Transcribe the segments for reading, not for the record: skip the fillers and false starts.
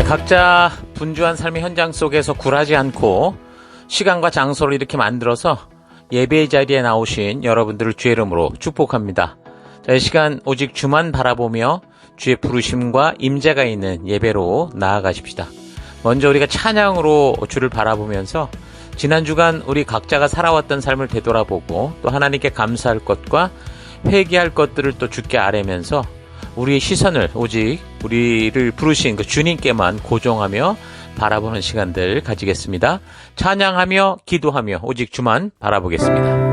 각자 분주한 삶의 현장 속에서 굴하지 않고 시간과 장소를 이렇게 만들어서 예배의 자리에 나오신 여러분들을 주의 이름으로 축복합니다. 이 시간 오직 주만 바라보며 주의 부르심과 임재가 있는 예배로 나아가십시다. 먼저 우리가 찬양으로 주를 바라보면서 지난 주간 우리 각자가 살아왔던 삶을 되돌아보고 또 하나님께 감사할 것과 회개할 것들을 또 주께 아뢰면서 우리의 시선을 오직 우리를 부르신 그 주님께만 고정하며 바라보는 시간들 가지겠습니다. 찬양하며 기도하며 오직 주만 바라보겠습니다.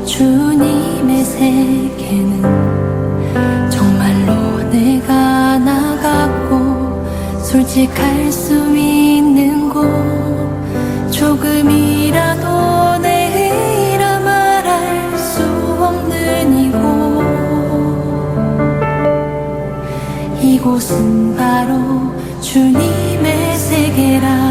주님의 세계는 정말로 내가 나갔고 솔직할 수 있는 곳, 조금이라도 내라 말할 수 없는 이곳은 바로 주님의 세계라.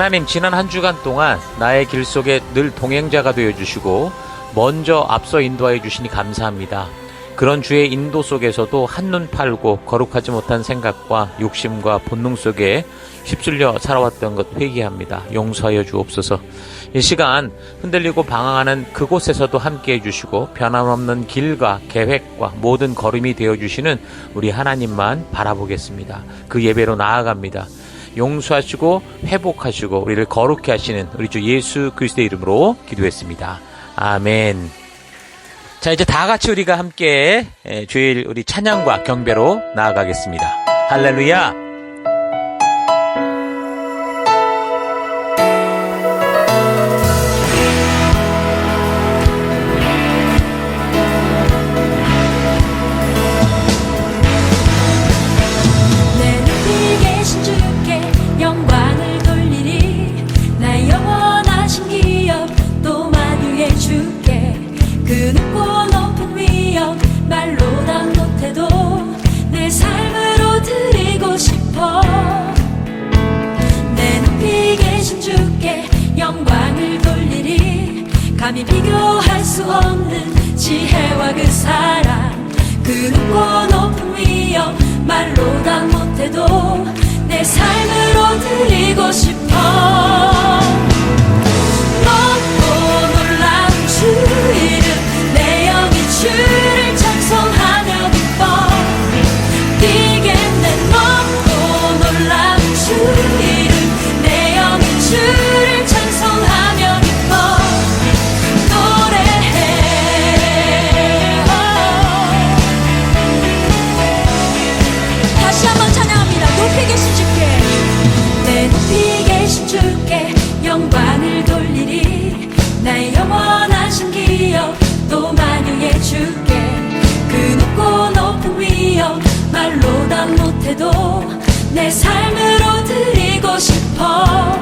하나님, 지난 한 주간 동안 나의 길 속에 늘 동행자가 되어주시고 먼저 앞서 인도하여 주시니 감사합니다. 그런 주의 인도 속에서도 한눈 팔고 거룩하지 못한 생각과 욕심과 본능 속에 휩쓸려 살아왔던 것 회개합니다. 용서하여 주옵소서. 이 시간 흔들리고 방황하는 그곳에서도 함께해 주시고 변함없는 길과 계획과 모든 걸음이 되어주시는 우리 하나님만 바라보겠습니다. 그 예배로 나아갑니다. 용서하시고 회복하시고 우리를 거룩케 하시는 우리 주 예수 그리스도의 이름으로 기도했습니다. 아멘. 자, 이제 다 같이 우리가 함께 주일 우리 찬양과 경배로 나아가겠습니다. 할렐루야. 그 높고 높은 위엄 말로 다 못 감히 비교할 수 없는 지혜와 그 사랑, 그 높고 높은 위엄 말로 다 못해도 내 삶으로 드리고 싶어. 높고 놀라운 주 이름, 내 영이 주를 찬송하며 기뻐. 뛰겠네. 높고 놀라운 주 이름, 내 영이 주를 찬송하며 기뻐. 노래해. 다시 한번 찬양합니다. 높이 계신 주께, 내 높이 계신 주께 영광을 돌리리. 나의 영원하신 기억 또 만유해 주께. 그 높고 높은 위엄 말로 다 못해도 내 삶으로 드리고 싶어.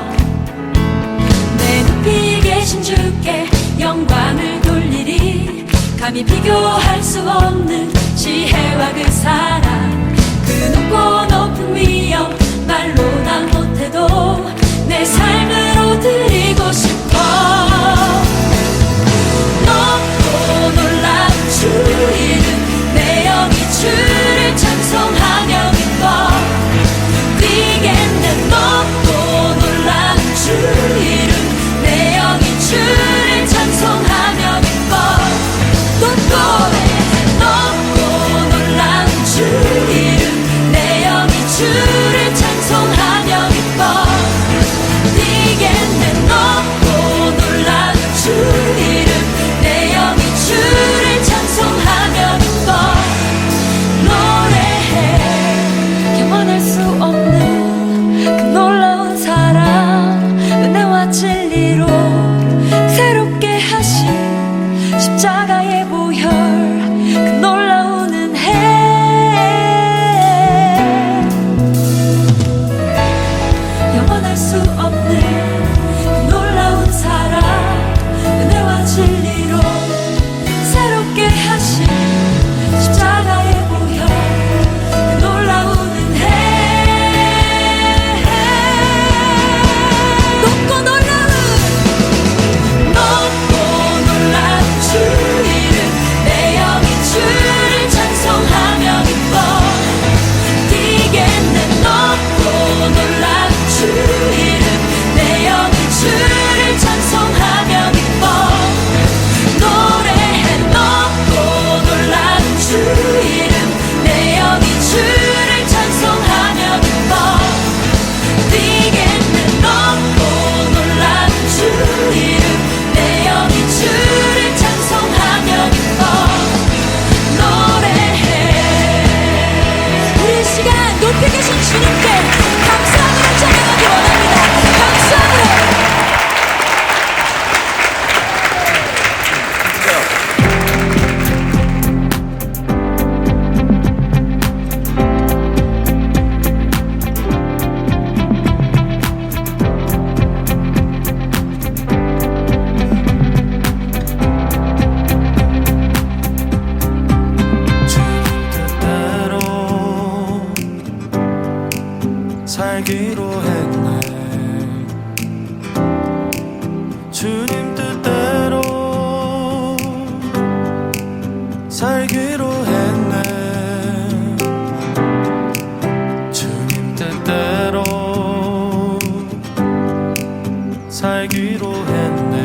내 높이 계신 주께 영광을 돌리리. 감히 비교할 수 없는 지혜와 그 사랑, 그 높고 높은 위엄 말로 다 못해도 내 삶으로 드리고 싶어. 높고 놀라운 주 이름, 내 영이 주를 찬송하며 기뻐. 뛰겠네. 높고 놀라운 주 이름, 내 영이 주를 찬송하며 기뻐. 또 노래해. 높고 놀라운 주 이름, 내 영이 주를 찬송하며 기뻐. 뛰겠네. 높고 놀라운 주 이름, 내 영이 주를 찬송하며 기뻐. 노래해. 영원할 수 없는 그 놀라운 사랑, 은혜와 진리로 새롭게 하신 십자가의 보혈, 그 놀라운 은혜. 영원할 수 없는 그 놀라운 사랑, 은혜와 진리로 새롭게 하신 십자가의 보혈, 그 놀라운 은혜. 높고 놀라운 주 이름, 내 영이 주를 찬송하며 기뻐. 뛰겠네. 높고 놀라운 주 이름, 내 영이 주를 찬송하며 기뻐. 노래해. 높고 놀라운 주 이름, 내 영이 주를 찬송하며 기뻐. 뛰겠네. 높고 놀라운 주 이름, 내 영이 주를 찬송하며 기뻐. 노래해. 우리 이 시간 높이 계신 주님께 감사함으로 찬양하기 원합니다. 감사함으로. 살기로 했네. 주님 뜻대로 살기로 했네. 주님 뜻대로 살기로 했네.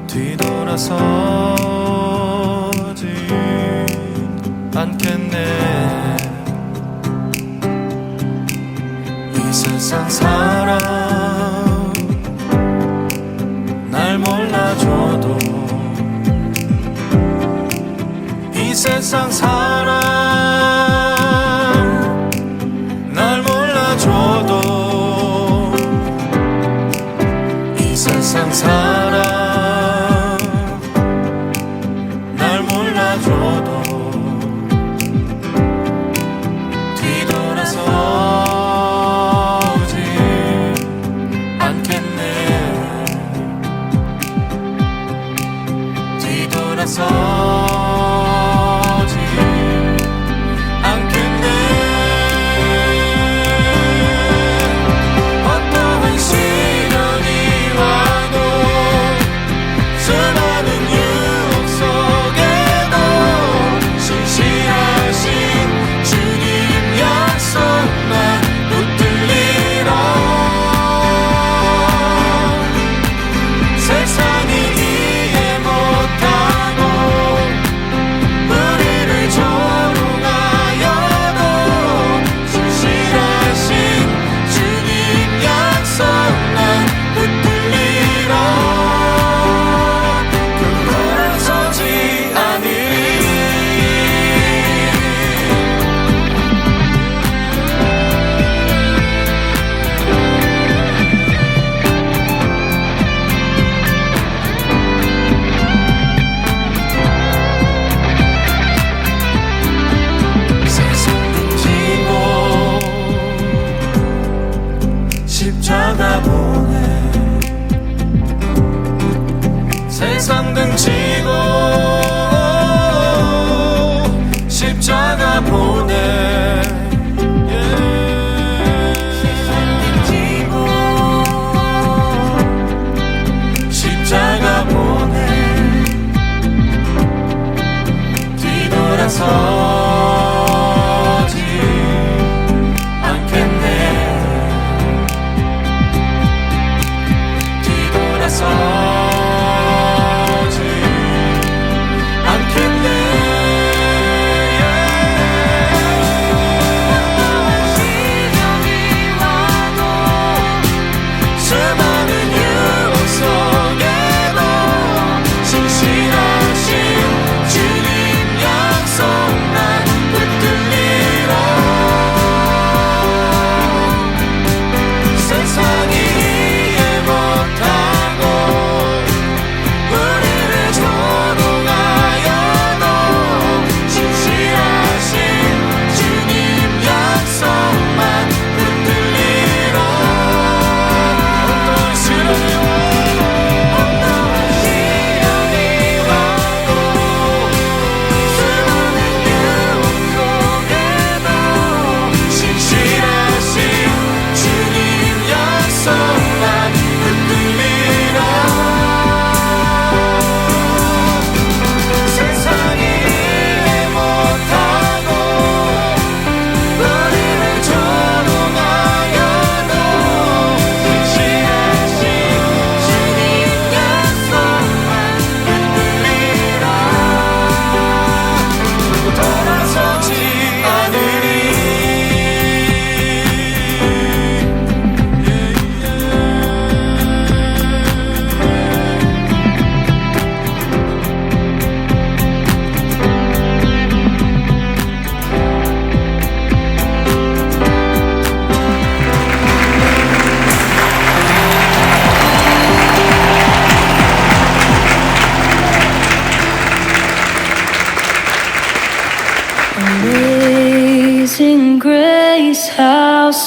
뒤돌아서지 않겠네. 세상 사람 날 몰라줘도, 이 세상 사람 날 몰라줘도, 이 세상 사람 날 몰라줘도 뒤돌아서 서지 않겠네. 어떠한 시련이 와도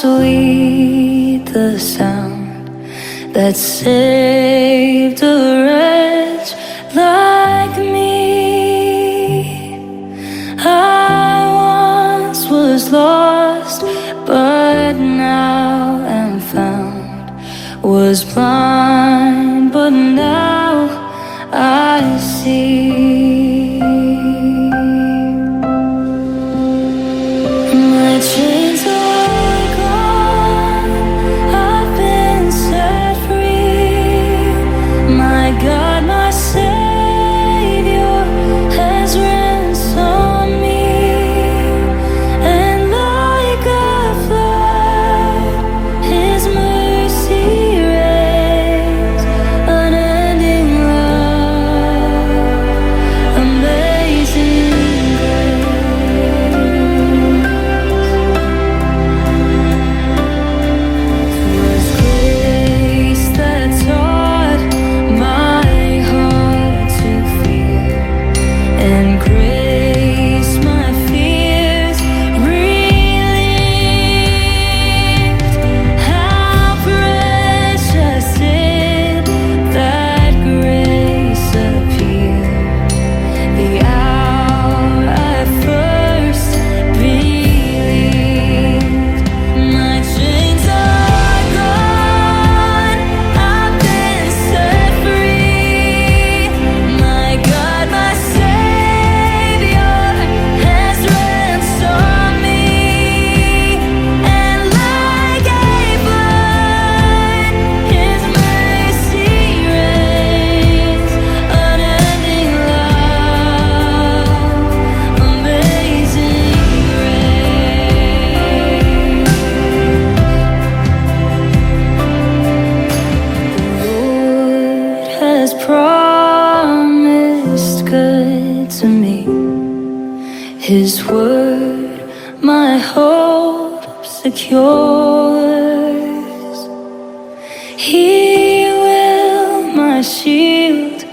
sweet the sound that saved a wretch like me. I once was lost, but now am found. Was blind, but now I see. My chains are gone, I've been set free. My God, my Savior has ransomed me. And like a flood, His mercy reigns, unending love, amazing grace. Was grace that taught my heart to fear, and grace my fears relieved. How precious in that grace appeared, the hour I first believed. My chains are gone, I've been set free. My God, my Savior has ransomed me. And like a flood, His mercy reigns, unending love, amazing grace. The Lord has promised good to me. His word my hope secures. He will my shield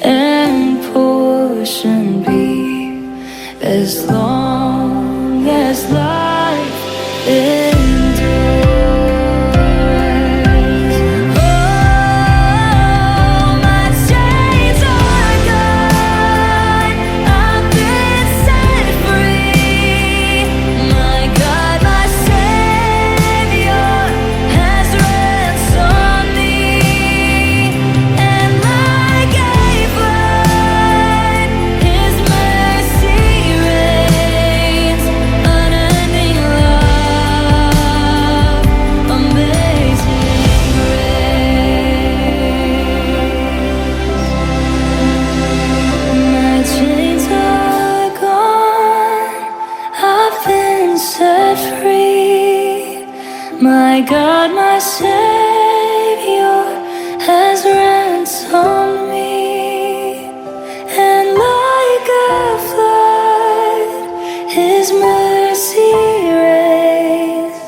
and portion be, as long as life endures. Oh, my chains are gone, I've been set free. My God, my Savior has ransomed me. And like a flood, His mercy reigns, unending love, amazing grace. My chains are gone, I've been set free. My God, my Savior has ransomed me. And like a flood, His mercy reigns,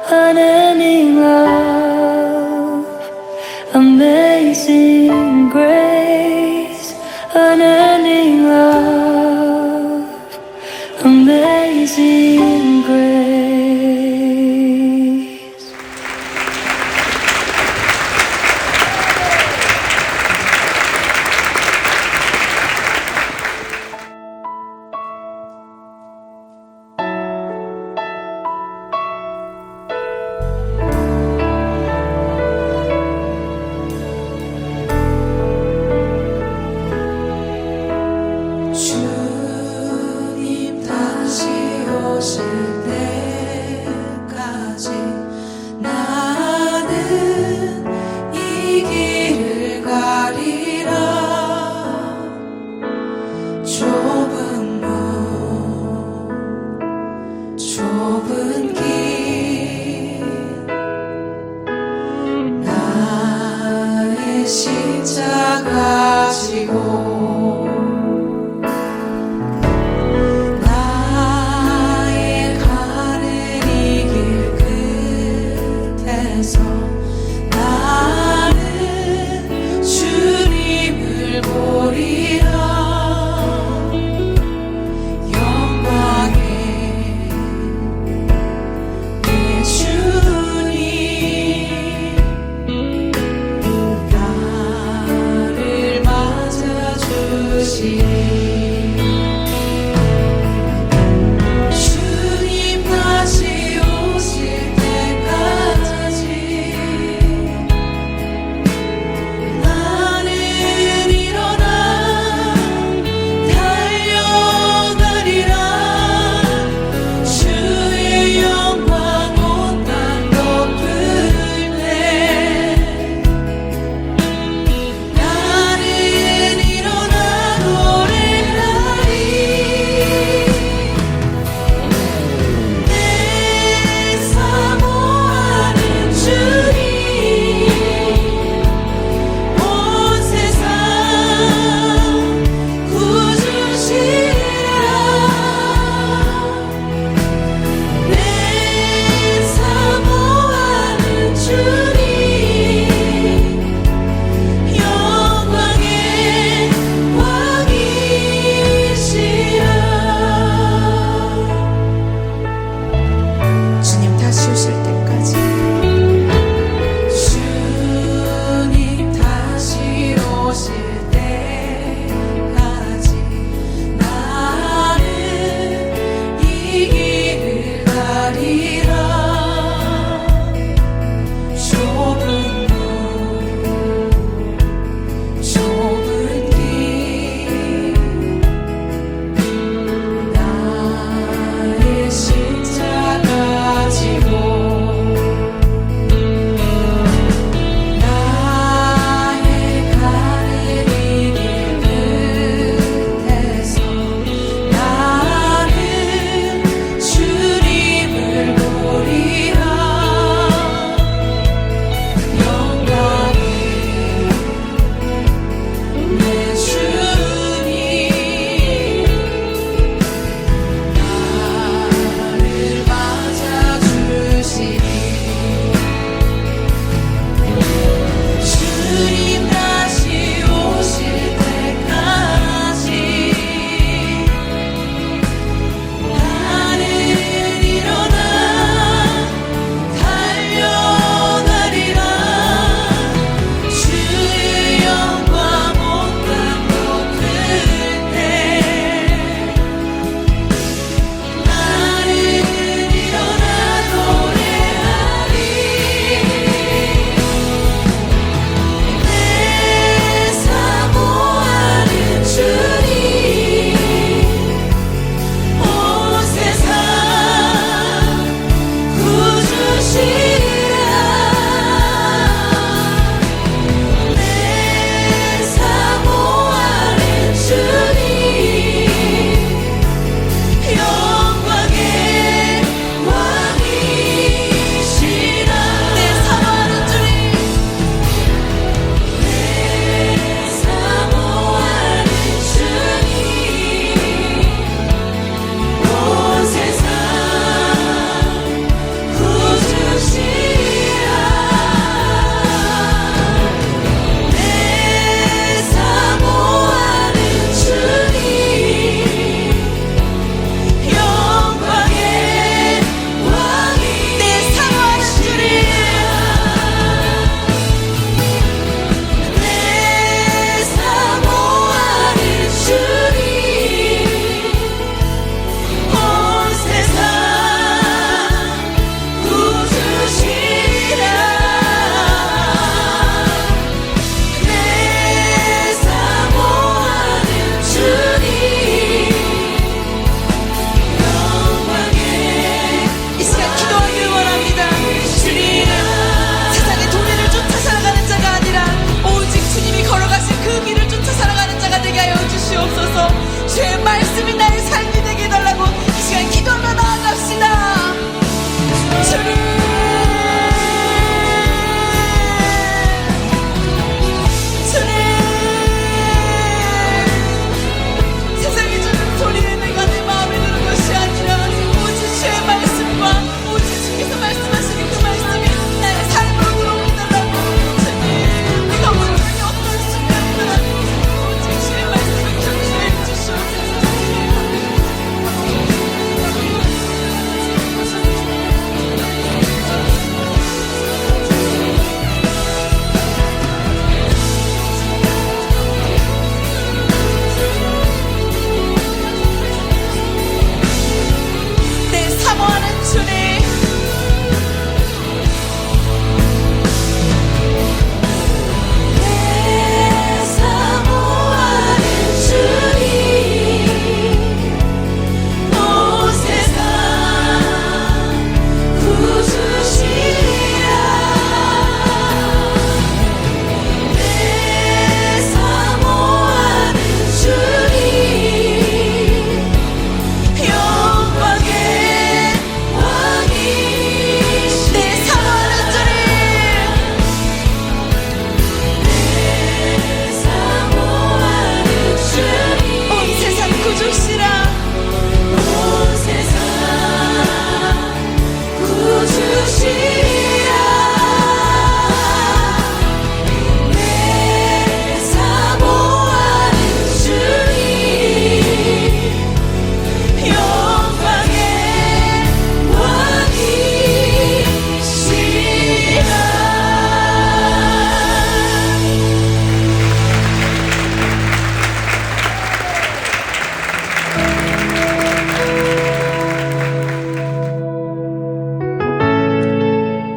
unending love, amazing grace, unending love, amazing grace. 주님 다시 오실 때까지 나는 이 길을 가리라. 좁은 문, 좁은 길, 나의 십자가 지고 나의 가는 이 길 끝에서 나는 주님을 보리라. 영광의 내 주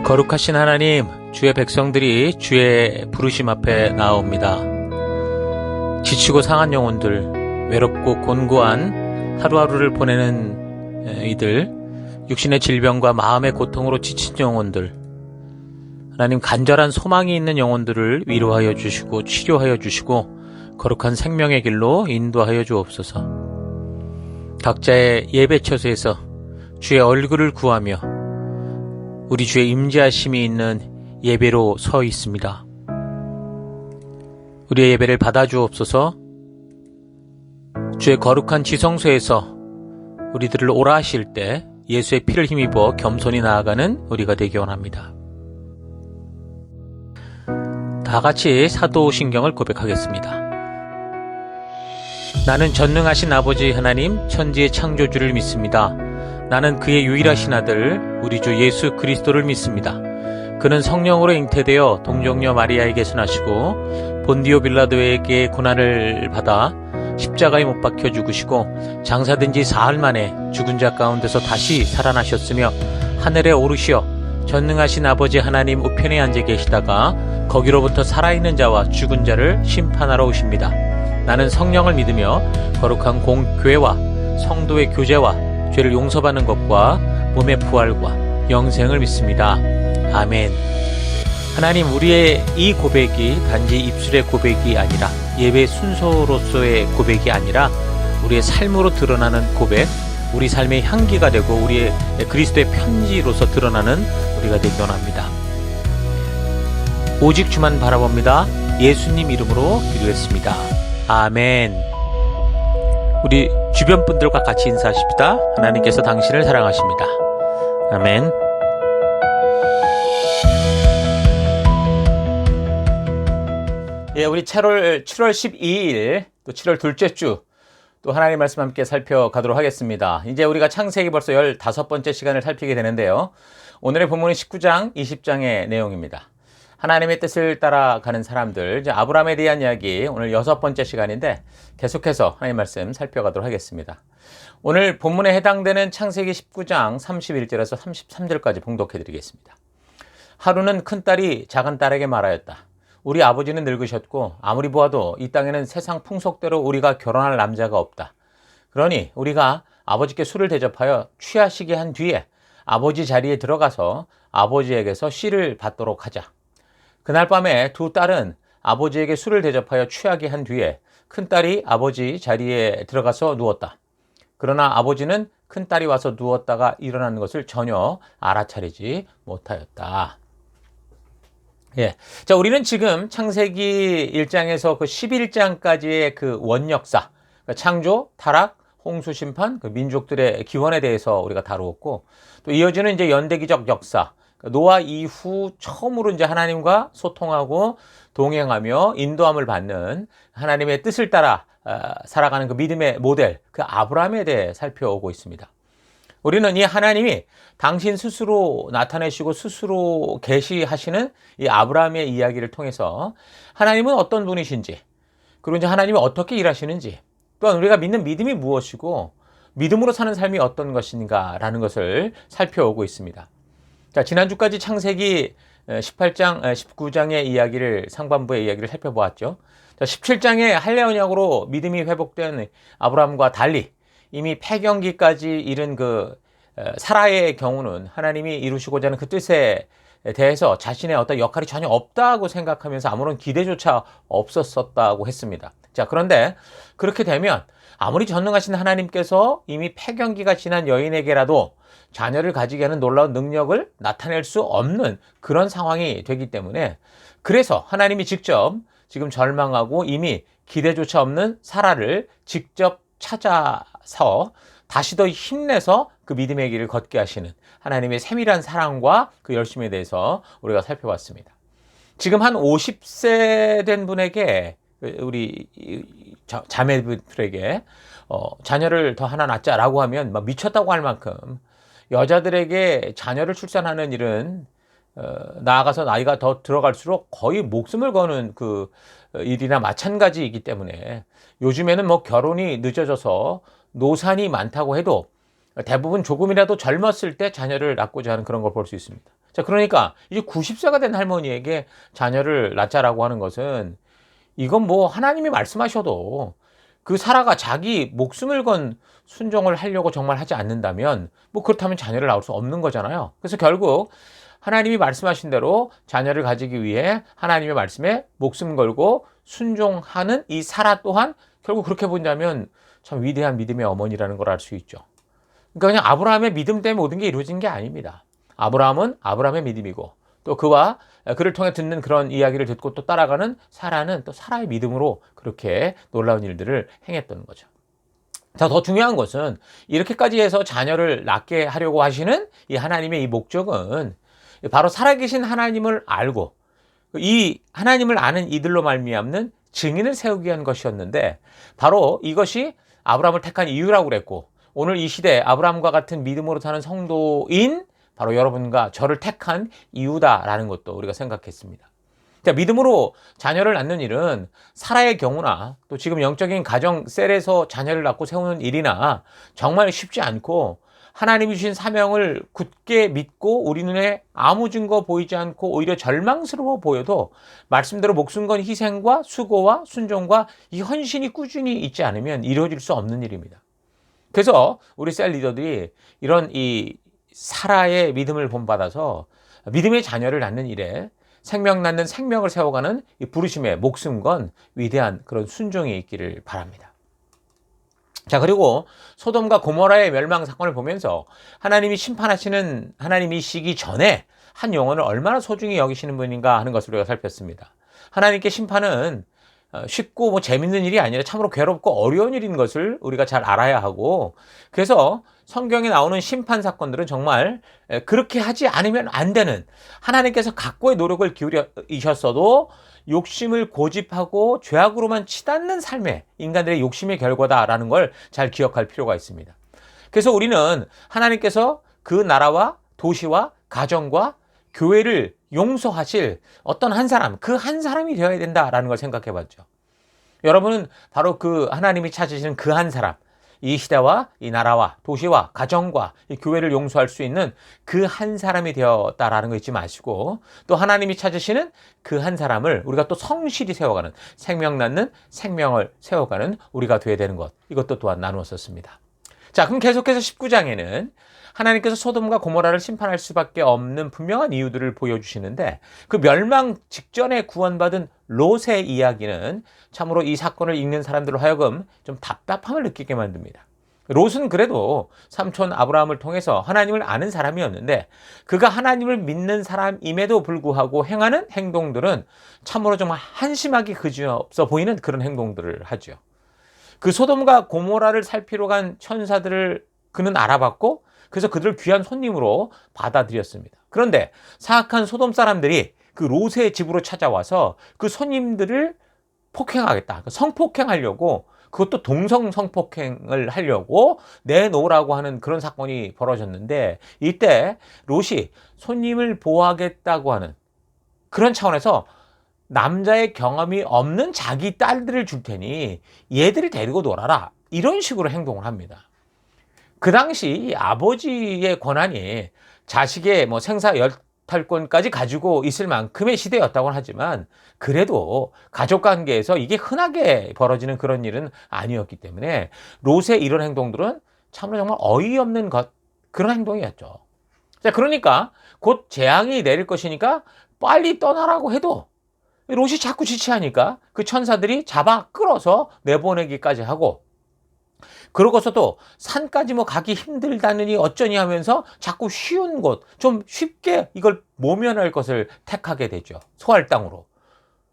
거룩하신 하나님, 주의 백성들이 주의 부르심 앞에 나옵니다. 지치고 상한 영혼들, 외롭고 곤고한 하루하루를 보내는 이들, 육신의 질병과 마음의 고통으로 지친 영혼들, 하나님 간절한 소망이 있는 영혼들을 위로하여 주시고 치료하여 주시고 거룩한 생명의 길로 인도하여 주옵소서. 각자의 예배 처소에서 주의 얼굴을 구하며 우리 주의 임재하심이 있는 예배로 서 있습니다. 우리의 예배를 받아주옵소서. 주의 거룩한 지성소에서 우리들을 오라 하실 때 예수의 피를 힘입어 겸손히 나아가는 우리가 되기 원합니다. 다 같이 사도신경을 고백하겠습니다. 나는 전능하신 아버지 하나님 천지의 창조주를 믿습니다. 나는 그의 유일하신 아들 우리 주 예수 그리스도를 믿습니다. 그는 성령으로 잉태되어 동정녀 마리아에게서 나시고 본디오 빌라도에게 고난을 받아 십자가에 못 박혀 죽으시고 장사된 지 사흘 만에 죽은 자 가운데서 다시 살아나셨으며 하늘에 오르시어 전능하신 아버지 하나님 우편에 앉아 계시다가 거기로부터 살아있는 자와 죽은 자를 심판하러 오십니다. 나는 성령을 믿으며 거룩한 공교회와 성도의 교제와 죄를 용서받는 것과 몸의 부활과 영생을 믿습니다. 아멘. 하나님, 우리의 이 고백이 단지 입술의 고백이 아니라 예배 순서로서의 고백이 아니라 우리의 삶으로 드러나는 고백, 우리 삶의 향기가 되고 우리의 그리스도의 편지로서 드러나는 우리가 되기 원합니다. 오직 주만 바라봅니다. 예수님 이름으로 기도했습니다. 아멘. 우리 주변 분들과 같이 인사하십시다. 하나님께서 당신을 사랑하십니다. 아멘. 예, 우리 7월 12일 또 7월 둘째 주 또 하나님 말씀 함께 살펴가도록 하겠습니다. 이제 우리가 창세기 벌써 15번째 시간을 살피게 되는데요. 오늘의 본문은 19장, 20장의 내용입니다. 하나님의 뜻을 따라가는 사람들, 이제 아브라함에 대한 이야기 오늘 6번째 시간인데 계속해서 하나님 말씀 살펴가도록 하겠습니다. 오늘 본문에 해당되는 창세기 19장 31절에서 33절까지 봉독해 드리겠습니다. 하루는 큰딸이 작은딸에게 말하였다. 우리 아버지는 늙으셨고 아무리 보아도 이 땅에는 세상 풍속대로 우리가 결혼할 남자가 없다. 그러니 우리가 아버지께 술을 대접하여 취하시게 한 뒤에 아버지 자리에 들어가서 아버지에게서 씨를 받도록 하자. 그날 밤에 두 딸은 아버지에게 술을 대접하여 취하게 한 뒤에 큰딸이 아버지 자리에 들어가서 누웠다. 그러나 아버지는 큰딸이 와서 누웠다가 일어나는 것을 전혀 알아차리지 못하였다. 예. 자, 우리는 지금 창세기 1장에서 그 11장까지의 그 원역사, 그러니까 창조, 타락, 홍수 심판, 그 민족들의 기원에 대해서 우리가 다루었고, 또 이어지는 이제 연대기적 역사, 노아 이후 처음으로 이제 하나님과 소통하고 동행하며 인도함을 받는 하나님의 뜻을 따라 살아가는 그 믿음의 모델, 그 아브라함에 대해 살펴오고 있습니다. 우리는 이 하나님이 당신 스스로 나타내시고 스스로 계시하시는 이 아브라함의 이야기를 통해서 하나님은 어떤 분이신지, 그리고 이제 하나님이 어떻게 일하시는지, 또한 우리가 믿는 믿음이 무엇이고 믿음으로 사는 삶이 어떤 것인가라는 것을 살펴오고 있습니다. 자, 지난주까지 창세기 18장, 19장의 이야기를, 상반부의 이야기를 살펴보았죠. 자, 17장에 할례 언약으로 믿음이 회복된 아브라함과 달리 이미 폐경기까지 이른 그 사라의 경우는 하나님이 이루시고자 하는 그 뜻에 대해서 자신의 어떤 역할이 전혀 없다고 생각하면서 아무런 기대조차 없었었다고 했습니다. 자, 그런데 그렇게 되면 아무리 전능하신 하나님께서 이미 폐경기가 지난 여인에게라도 자녀를 가지게 하는 놀라운 능력을 나타낼 수 없는 그런 상황이 되기 때문에, 그래서 하나님이 직접 지금 절망하고 이미 기대조차 없는 사라를 직접 찾아서 다시 더 힘내서 그 믿음의 길을 걷게 하시는 하나님의 세밀한 사랑과 그 열심에 대해서 우리가 살펴봤습니다. 지금 한 50세 된 분에게, 우리 자매들에게 자녀를 더 하나 낳자라고 하면 막 미쳤다고 할 만큼 여자들에게 자녀를 출산하는 일은 나아가서 나이가 더 들어갈수록 거의 목숨을 거는 그 일이나 마찬가지이기 때문에 요즘에는 뭐 결혼이 늦어져서 노산이 많다고 해도 대부분 조금이라도 젊었을 때 자녀를 낳고자 하는 그런 걸 볼 수 있습니다. 자, 그러니까 이제 90세가 된 할머니에게 자녀를 낳자라고 하는 것은 이건 뭐 하나님이 말씀하셔도 그 사라가 자기 목숨을 건 순종을 하려고 정말 하지 않는다면 뭐 그렇다면 자녀를 낳을 수 없는 거잖아요. 그래서 결국 하나님이 말씀하신 대로 자녀를 가지기 위해 하나님의 말씀에 목숨 걸고 순종하는 이 사라 또한 결국 그렇게 본다면 참 위대한 믿음의 어머니라는 걸 알 수 있죠. 그러니까 그냥 아브라함의 믿음 때문에 모든 게 이루어진 게 아닙니다. 아브라함은 아브라함의 믿음이고 또 그를 통해 듣는 그런 이야기를 듣고 또 따라가는 사라는 또 사라의 믿음으로 그렇게 놀라운 일들을 행했던 거죠. 자, 더 중요한 것은 이렇게까지 해서 자녀를 낳게 하려고 하시는 이 하나님의 이 목적은 바로 살아계신 하나님을 알고 이 하나님을 아는 이들로 말미암는 증인을 세우기 위한 것이었는데 바로 이것이 아브라함을 택한 이유라고 그랬고 오늘 이 시대에 아브라함과 같은 믿음으로 사는 성도인 바로 여러분과 저를 택한 이유다라는 것도 우리가 생각했습니다. 자, 믿음으로 자녀를 낳는 일은 사라의 경우나 또 지금 영적인 가정 셀에서 자녀를 낳고 세우는 일이나 정말 쉽지 않고 하나님이 주신 사명을 굳게 믿고 우리 눈에 아무 증거 보이지 않고 오히려 절망스러워 보여도 말씀대로 목숨 건 희생과 수고와 순종과 이 헌신이 꾸준히 있지 않으면 이루어질 수 없는 일입니다. 그래서 우리 셀 리더들이 이런 이 사라의 믿음을 본받아서 믿음의 자녀를 낳는 일에 생명 낳는 생명을 세워가는 이 부르심에 목숨 건 위대한 그런 순종이 있기를 바랍니다. 자, 그리고 소돔과 고모라의 멸망 사건을 보면서 하나님이 심판하시는 하나님이시기 전에 한 영혼을 얼마나 소중히 여기시는 분인가 하는 것을 우리가 살폈습니다. 하나님께 심판은 쉽고 뭐 재밌는 일이 아니라 참으로 괴롭고 어려운 일인 것을 우리가 잘 알아야 하고 그래서 성경에 나오는 심판 사건들은 정말 그렇게 하지 않으면 안 되는 하나님께서 각고의 노력을 기울이셨어도 욕심을 고집하고 죄악으로만 치닫는 삶의 인간들의 욕심의 결과다라는 걸 잘 기억할 필요가 있습니다. 그래서 우리는 하나님께서 그 나라와 도시와 가정과 교회를 용서하실 어떤 한 사람, 그 한 사람이 되어야 된다라는 걸 생각해 봤죠. 여러분은 바로 그 하나님이 찾으시는 그 한 사람, 이 시대와 이 나라와 도시와 가정과 이 교회를 용서할 수 있는 그 한 사람이 되었다라는 거 잊지 마시고 또 하나님이 찾으시는 그 한 사람을 우리가 또 성실히 세워가는 생명 낳는 생명을 세워가는 우리가 되어야 되는 것 이것도 또한 나누었었습니다. 자, 그럼 계속해서 19장에는 하나님께서 소돔과 고모라를 심판할 수밖에 없는 분명한 이유들을 보여주시는데 그 멸망 직전에 구원받은 롯의 이야기는 참으로 이 사건을 읽는 사람들로 하여금 좀 답답함을 느끼게 만듭니다. 롯은 그래도 삼촌 아브라함을 통해서 하나님을 아는 사람이었는데 그가 하나님을 믿는 사람임에도 불구하고 행하는 행동들은 참으로 정말 한심하기 그지없어 보이는 그런 행동들을 하죠. 그 소돔과 고모라를 살피러 간 천사들을 그는 알아봤고 그래서 그들을 귀한 손님으로 받아들였습니다. 그런데 사악한 소돔 사람들이 그 롯의 집으로 찾아와서 그 손님들을 폭행하겠다. 성폭행하려고 그것도 동성 성폭행을 하려고 내놓으라고 하는 그런 사건이 벌어졌는데 이때 롯이 손님을 보호하겠다고 하는 그런 차원에서 남자의 경험이 없는 자기 딸들을 줄 테니 얘들을 데리고 놀아라. 이런 식으로 행동을 합니다. 그 당시 아버지의 권한이 자식의 뭐 생사 열탈권까지 가지고 있을 만큼의 시대였다고는 하지만 그래도 가족 관계에서 이게 흔하게 벌어지는 그런 일은 아니었기 때문에 롯의 이런 행동들은 참으로 정말 어이없는 그런 행동이었죠. 자, 그러니까 곧 재앙이 내릴 것이니까 빨리 떠나라고 해도 롯이 자꾸 지체하니까 그 천사들이 잡아 끌어서 내보내기까지 하고 그러고서도 산까지 뭐 가기 힘들다느니 어쩌니 하면서 자꾸 쉬운 곳, 좀 쉽게 이걸 모면할 것을 택하게 되죠. 소할 땅으로.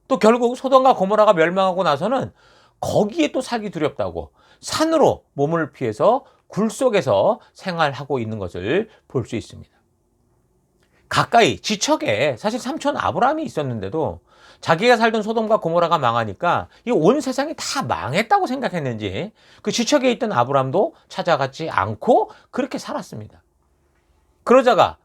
또 결국 소돔과 고모라가 멸망하고 나서는 거기에 또 살기 두렵다고 산으로 몸을 피해서 굴 속에서 생활하고 있는 것을 볼 수 있습니다. 가까이 지척에 사실 삼촌 아브라함이 있었는데도 자기가 살던 소돔과 고모라가 망하니까 이 온 세상이 다 망했다고 생각했는지 그 지척에 있던 아브라함도 찾아가지 않고 그렇게 살았습니다. 그러다가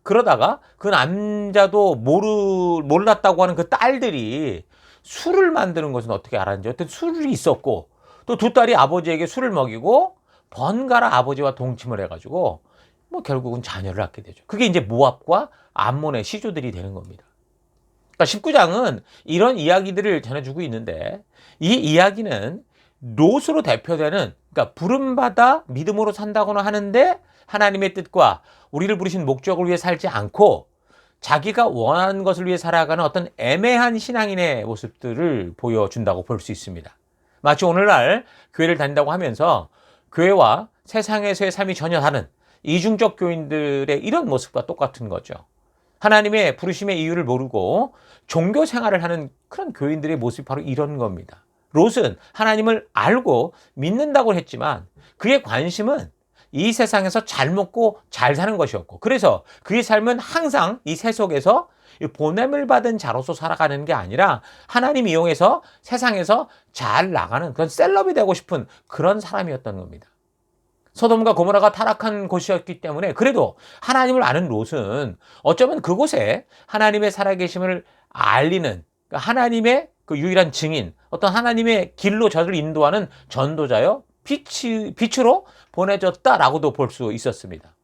그 남자도 몰랐다고 하는 그 딸들이 술을 만드는 것은 어떻게 알았는지 어떤 술이 있었고 또 두 딸이 아버지에게 술을 먹이고 번갈아 아버지와 동침을 해가지고 뭐 결국은 자녀를 낳게 되죠. 그게 이제 모압과 암몬의 시조들이 되는 겁니다. 그러니까 19장은 이런 이야기들을 전해주고 있는데 이 이야기는 롯으로 대표되는, 그러니까 부름받아 믿음으로 산다고는 하는데 하나님의 뜻과 우리를 부르신 목적을 위해 살지 않고 자기가 원하는 것을 위해 살아가는 어떤 애매한 신앙인의 모습들을 보여준다고 볼 수 있습니다. 마치 오늘날 교회를 다닌다고 하면서 교회와 세상에서의 삶이 전혀 다른 이중적 교인들의 이런 모습과 똑같은 거죠. 하나님의 부르심의 이유를 모르고 종교 생활을 하는 그런 교인들의 모습이 바로 이런 겁니다. 롯은 하나님을 알고 믿는다고 했지만 그의 관심은 이 세상에서 잘 먹고 잘 사는 것이었고, 그래서 그의 삶은 항상 이 세속에서 보냄을 받은 자로서 살아가는 게 아니라 하나님 이용해서 세상에서 잘 나가는 그런 셀럽이 되고 싶은 그런 사람이었던 겁니다. 소돔과 고모라가 타락한 곳이었기 때문에 그래도 하나님을 아는 롯은 어쩌면 그곳에 하나님의 살아계심을 알리는, 그러니까 하나님의 그 유일한 증인, 어떤 하나님의 길로 저를 인도하는 전도자요, 빛으로 보내졌다라고도 볼 수 있었습니다.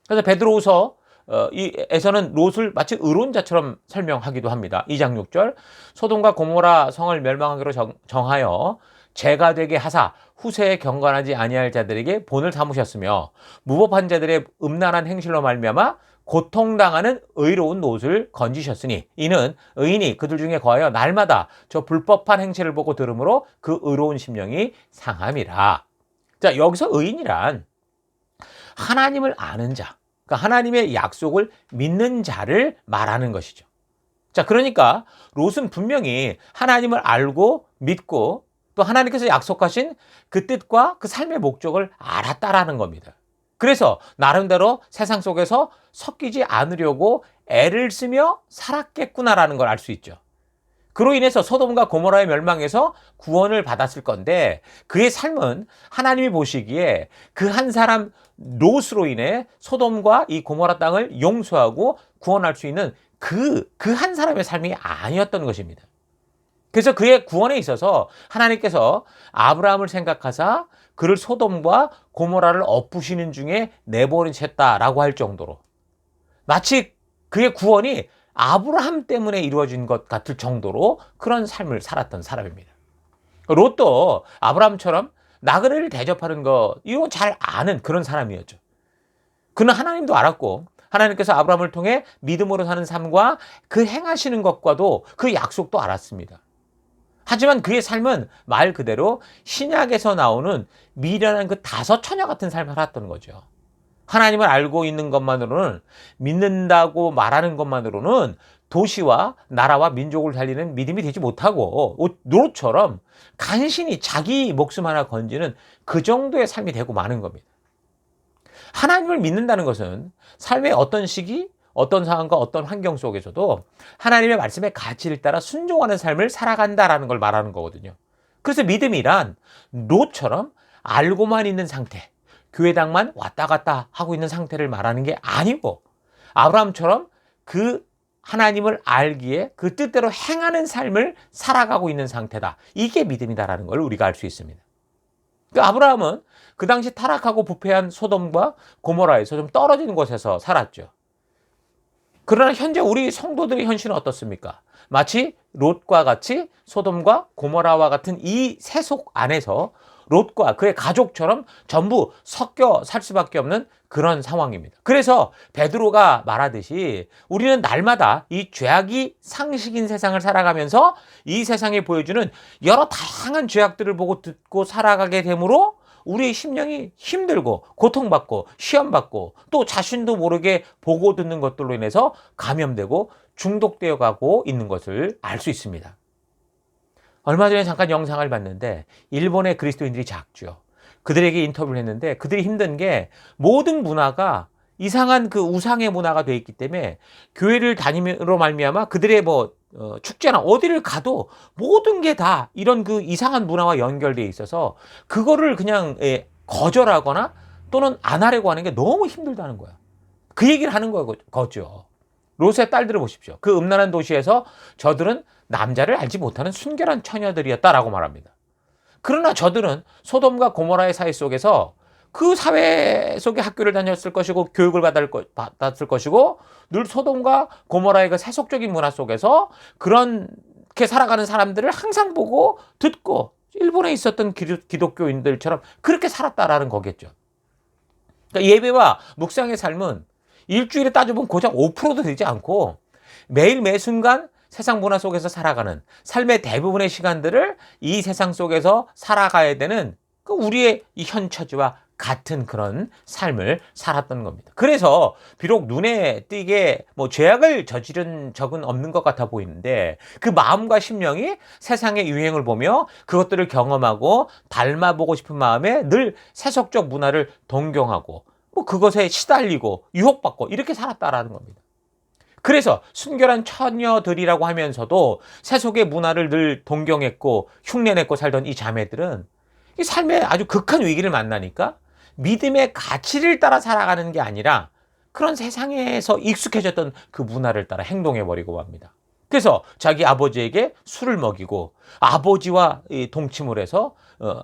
그래서 베드로후서 에서는 롯을 마치 의론자처럼 설명하기도 합니다. 2장 6절, 소돔과 고모라 성을 멸망하기로 정하여 죄가 되게 하사 후세에 경건하지 아니할 자들에게 본을 삼으셨으며 무법한 자들의 음란한 행실로 말미암아 고통당하는 의로운 롯을 건지셨으니 이는 의인이 그들 중에 거하여 날마다 저 불법한 행실을 보고 들으므로 그 의로운 심령이 상함이라. 자, 여기서 의인이란 하나님을 아는 자, 그러니까 하나님의 약속을 믿는 자를 말하는 것이죠. 자, 그러니까 롯은 분명히 하나님을 알고 믿고 또 하나님께서 약속하신 그 뜻과 그 삶의 목적을 알았다라는 겁니다. 그래서 나름대로 세상 속에서 섞이지 않으려고 애를 쓰며 살았겠구나라는 걸 알 수 있죠. 그로 인해서 소돔과 고모라의 멸망에서 구원을 받았을 건데 그의 삶은 하나님이 보시기에 그 한 사람 롯으로 인해 소돔과 이 고모라 땅을 용서하고 구원할 수 있는 그 한 사람의 삶이 아니었던 것입니다. 그래서 그의 구원에 있어서 하나님께서 아브라함을 생각하사 그를 소돔과 고모라를 엎으시는 중에 내버리셨다라고 할 정도로 마치 그의 구원이 아브라함 때문에 이루어진 것 같을 정도로 그런 삶을 살았던 사람입니다. 롯도 아브라함처럼 나그네를 대접하는 것 이거 잘 아는 그런 사람이었죠. 그는 하나님도 알았고 하나님께서 아브라함을 통해 믿음으로 사는 삶과 그 행하시는 것과도 그 약속도 알았습니다. 하지만 그의 삶은 말 그대로 신약에서 나오는 미련한 그 다섯 처녀 같은 삶을 살았던 거죠. 하나님을 알고 있는 것만으로는, 믿는다고 말하는 것만으로는 도시와 나라와 민족을 살리는 믿음이 되지 못하고 롯처럼 간신히 자기 목숨 하나 건지는 그 정도의 삶이 되고 마는 겁니다. 하나님을 믿는다는 것은 삶의 어떤 시기, 어떤 상황과 어떤 환경 속에서도 하나님의 말씀의 가치를 따라 순종하는 삶을 살아간다라는 걸 말하는 거거든요. 그래서 믿음이란 롯처럼 알고만 있는 상태, 교회당만 왔다 갔다 하고 있는 상태를 말하는 게 아니고 아브라함처럼 그 하나님을 알기에 그 뜻대로 행하는 삶을 살아가고 있는 상태다. 이게 믿음이다라는 걸 우리가 알 수 있습니다. 그러니까 아브라함은 그 당시 타락하고 부패한 소돔과 고모라에서 좀 떨어진 곳에서 살았죠. 그러나 현재 우리 성도들의 현실은 어떻습니까? 마치 롯과 같이 소돔과 고모라와 같은 이 세속 안에서 롯과 그의 가족처럼 전부 섞여 살 수밖에 없는 그런 상황입니다. 그래서 베드로가 말하듯이 우리는 날마다 이 죄악이 상식인 세상을 살아가면서 이 세상에 보여주는 여러 다양한 죄악들을 보고 듣고 살아가게 되므로 우리의 심령이 힘들고 고통받고 시험받고 또 자신도 모르게 보고 듣는 것들로 인해서 감염되고 중독되어 가고 있는 것을 알 수 있습니다. 얼마 전에 잠깐 영상을 봤는데 일본의 그리스도인들이 작죠. 그들에게 인터뷰를 했는데 그들이 힘든 게 모든 문화가 이상한 그 우상의 문화가 되어 있기 때문에 교회를 다니므로 말미암아 그들의 축제나 어디를 가도 모든 게 다 이런 그 이상한 문화와 연결되어 있어서 그거를 그냥 거절하거나 또는 안 하려고 하는 게 너무 힘들다는 거야. 그 얘기를 하는 거죠. 롯의 딸들을 보십시오. 그 음란한 도시에서 저들은 남자를 알지 못하는 순결한 처녀들이었다라고 말합니다. 그러나 저들은 소돔과 고모라의 사이 속에서 그 사회 속에 학교를 다녔을 것이고 교육을 받았을 것이고 늘 소돔과 고모라의 그 세속적인 문화 속에서 그렇게 살아가는 사람들을 항상 보고 듣고 일본에 있었던 기독교인들처럼 그렇게 살았다라는 거겠죠. 그러니까 예배와 묵상의 삶은 일주일에 따져보면 고작 5%도 되지 않고 매일 매 순간 세상 문화 속에서 살아가는 삶의 대부분의 시간들을 이 세상 속에서 살아가야 되는 그 우리의 이 현처지와 같은 그런 삶을 살았던 겁니다. 그래서 비록 눈에 띄게 뭐 죄악을 저지른 적은 없는 것 같아 보이는데 그 마음과 심령이 세상의 유행을 보며 그것들을 경험하고 닮아보고 싶은 마음에 늘 세속적 문화를 동경하고 뭐 그것에 시달리고 유혹받고 이렇게 살았다라는 겁니다. 그래서 순결한 처녀들이라고 하면서도 세속의 문화를 늘 동경했고 흉내냈고 살던 이 자매들은 이 삶의 아주 극한 위기를 만나니까 믿음의 가치를 따라 살아가는 게 아니라 그런 세상에서 익숙해졌던 그 문화를 따라 행동해버리고 맙니다. 그래서 자기 아버지에게 술을 먹이고 아버지와 동침을 해서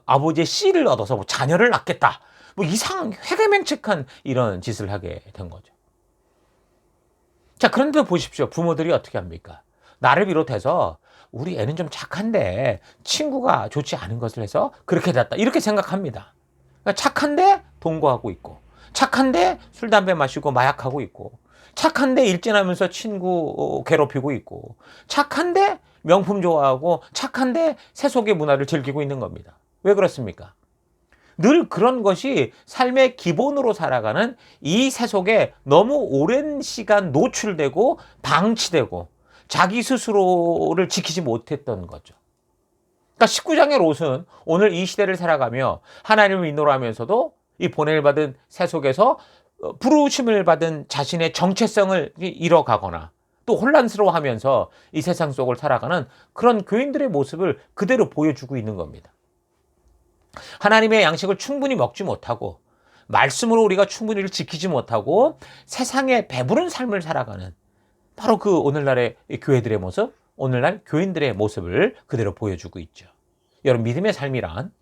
아버지의 씨를 얻어서 뭐 자녀를 낳겠다. 뭐 이상한 회개맹측한 이런 짓을 하게 된 거죠. 자, 그런데 보십시오. 부모들이 어떻게 합니까? 나를 비롯해서 우리 애는 좀 착한데 친구가 좋지 않은 것을 해서 그렇게 됐다. 이렇게 생각합니다. 그러니까 착한데 동거하고 있고 착한데 술, 담배 마시고 마약하고 있고 착한데 일진하면서 친구 괴롭히고 있고 착한데 명품 좋아하고 착한데 세속의 문화를 즐기고 있는 겁니다. 왜 그렇습니까? 늘 그런 것이 삶의 기본으로 살아가는 이 세속에 너무 오랜 시간 노출되고 방치되고 자기 스스로를 지키지 못했던 거죠. 그러니까 19장의 롯은 오늘 이 시대를 살아가며 하나님을 인도하면서도 이 보냄을 받은 세속에서 부르심을 받은 자신의 정체성을 잃어가거나 또 혼란스러워하면서 이 세상 속을 살아가는 그런 교인들의 모습을 그대로 보여주고 있는 겁니다. 하나님의 양식을 충분히 먹지 못하고 말씀으로 우리가 충분히 지키지 못하고 세상에 배부른 삶을 살아가는 바로 그 오늘날의 교회들의 모습, 오늘날 교인들의 모습을 그대로 보여주고 있죠. 여러분, 믿음의 삶이란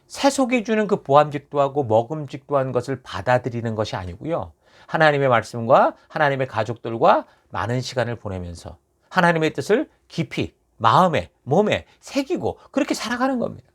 세속이 주는 그 보암직도 하고 먹음직도 한 것을 받아들이는 것이 아니고요. 하나님의 말씀과 하나님의 가족들과 많은 시간을 보내면서 하나님의 뜻을 깊이 마음에, 몸에 새기고 그렇게 살아가는 겁니다.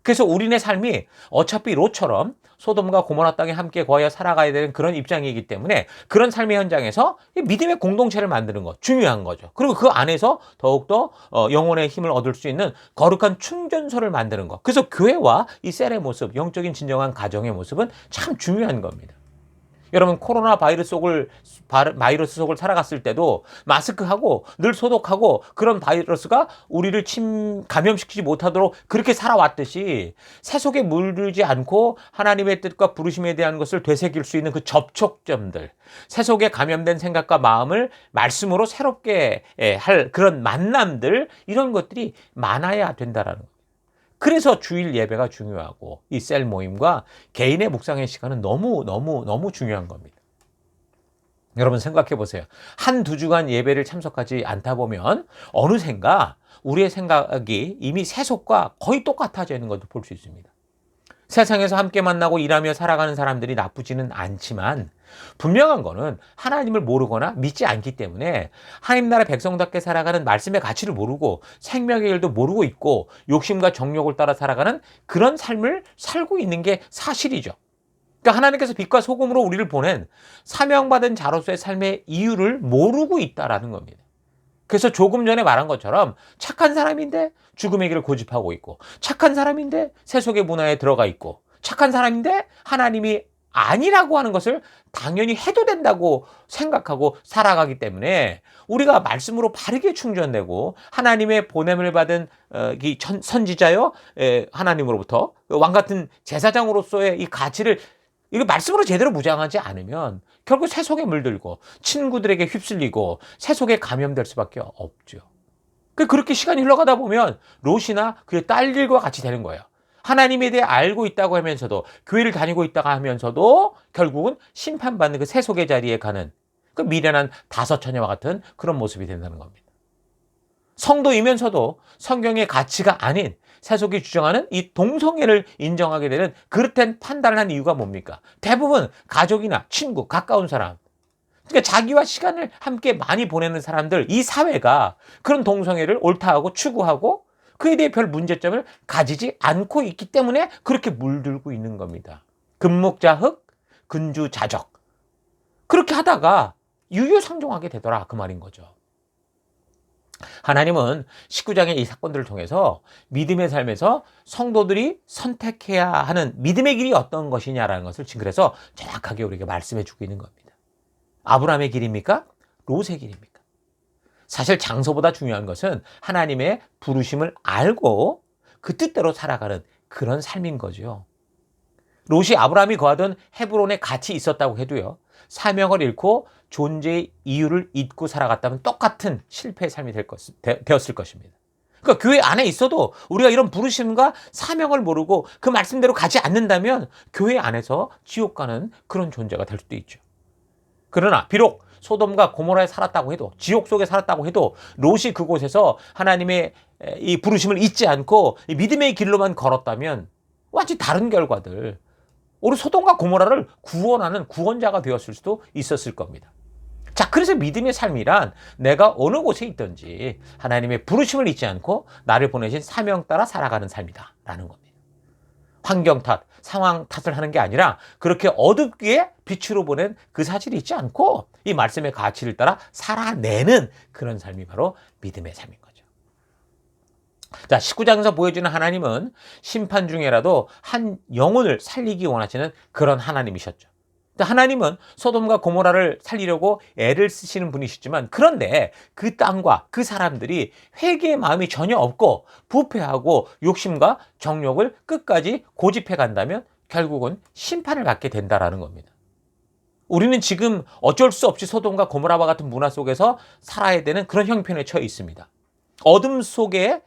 그래서 우리네 삶이 어차피 롯처럼 소돔과 고모라 땅에 함께 거하여 살아가야 되는 그런 입장이기 때문에 그런 삶의 현장에서 믿음의 공동체를 만드는 것 중요한 거죠. 그리고 그 안에서 더욱더 영혼의 힘을 얻을 수 있는 거룩한 충전소를 만드는 것. 그래서 교회와 이 셀의 모습, 영적인 진정한 가정의 모습은 참 중요한 겁니다. 여러분, 코로나 바이러스 속을 살아갔을 때도 마스크하고 늘 소독하고 그런 바이러스가 우리를 감염시키지 못하도록 그렇게 살아왔듯이 세속에 물들지 않고 하나님의 뜻과 부르심에 대한 것을 되새길 수 있는 그 접촉점들, 세속에 감염된 생각과 마음을 말씀으로 새롭게 할 그런 만남들, 이런 것들이 많아야 된다라는 거예요. 그래서 주일 예배가 중요하고 이 셀 모임과 개인의 묵상의 시간은 너무 중요한 겁니다. 여러분 생각해 보세요. 한두 주간 예배를 참석하지 않다 보면 어느샌가 우리의 생각이 이미 세속과 거의 똑같아지는 것도 볼 수 있습니다. 세상에서 함께 만나고 일하며 살아가는 사람들이 나쁘지는 않지만 분명한 거는 하나님을 모르거나 믿지 않기 때문에 하나님 나라 백성답게 살아가는 말씀의 가치를 모르고 생명의 일도 모르고 있고 욕심과 정욕을 따라 살아가는 그런 삶을 살고 있는 게 사실이죠. 그러니까 하나님께서 빛과 소금으로 우리를 보낸 사명받은 자로서의 삶의 이유를 모르고 있다라는 겁니다. 그래서 조금 전에 말한 것처럼 착한 사람인데 죽음의 길을 고집하고 있고 착한 사람인데 세속의 문화에 들어가 있고 착한 사람인데 하나님이 아니라고 하는 것을 당연히 해도 된다고 생각하고 살아가기 때문에 우리가 말씀으로 바르게 충전되고 하나님의 보냄을 받은 이 선지자요 하나님으로부터 왕같은 제사장으로서의 이 가치를 이거 말씀으로 제대로 무장하지 않으면 결국 세속에 물들고 친구들에게 휩쓸리고 세속에 감염될 수밖에 없죠. 그렇게 시간이 흘러가다 보면 롯이나 그의 딸들과 같이 되는 거예요. 하나님에 대해 알고 있다고 하면서도 교회를 다니고 있다가 하면서도 결국은 심판받는 그 세속의 자리에 가는 그 미련한 다섯 처녀와 같은 그런 모습이 된다는 겁니다. 성도이면서도 성경의 가치가 아닌 세속이 주장하는 이 동성애를 인정하게 되는 그릇된 판단을 한 이유가 뭡니까? 대부분 가족이나 친구, 가까운 사람, 그러니까 자기와 시간을 함께 많이 보내는 사람들, 이 사회가 그런 동성애를 옳다하고 추구하고 그에 대해 별 문제점을 가지지 않고 있기 때문에 그렇게 물들고 있는 겁니다. 금목자흑, 근주자적. 그렇게 하다가 유유상종하게 되더라, 그 말인 거죠. 하나님은 19장의 이 사건들을 통해서 믿음의 삶에서 성도들이 선택해야 하는 믿음의 길이 어떤 것이냐라는 것을 지금 그래서 정확하게 우리에게 말씀해 주고 있는 겁니다. 아브라함의 길입니까? 롯의 길입니까? 사실 장소보다 중요한 것은 하나님의 부르심을 알고 그 뜻대로 살아가는 그런 삶인 거죠. 롯이 아브라함이 거하던 헤브론에 같이 있었다고 해도요, 사명을 잃고 존재의 이유를 잊고 살아갔다면 똑같은 실패의 삶이 되었을 것입니다. 그러니까 교회 안에 있어도 우리가 이런 부르심과 사명을 모르고 그 말씀대로 가지 않는다면 교회 안에서 지옥 가는 그런 존재가 될 수도 있죠. 그러나 비록 소돔과 고모라에 살았다고 해도, 지옥 속에 살았다고 해도 롯이 그곳에서 하나님의 이 부르심을 잊지 않고 이 믿음의 길로만 걸었다면 완전히 다른 결과들, 우리 소돔과 고모라를 구원하는 구원자가 되었을 수도 있었을 겁니다. 자, 그래서 믿음의 삶이란 내가 어느 곳에 있든지 하나님의 부르심을 잊지 않고 나를 보내신 사명 따라 살아가는 삶이다 라는 겁니다. 환경 탓, 상황 탓을 하는 게 아니라 그렇게 어둡게 빛으로 보낸 그 사실이 있지 않고 이 말씀의 가치를 따라 살아내는 그런 삶이 바로 믿음의 삶인 거죠. 자, 19장에서 보여주는 하나님은 심판 중에라도 한 영혼을 살리기 원하시는 그런 하나님이셨죠. 하나님은 소돔과 고모라를 살리려고 애를 쓰시는 분이시지만, 그런데 그 땅과 그 사람들이 회개의 마음이 전혀 없고 부패하고 욕심과 정욕을 끝까지 고집해 간다면 결국은 심판을 받게 된다라는 겁니다. 우리는 지금 어쩔 수 없이 소돔과 고모라와 같은 문화 속에서 살아야 되는 그런 형편에 처해 있습니다. 어둠 속에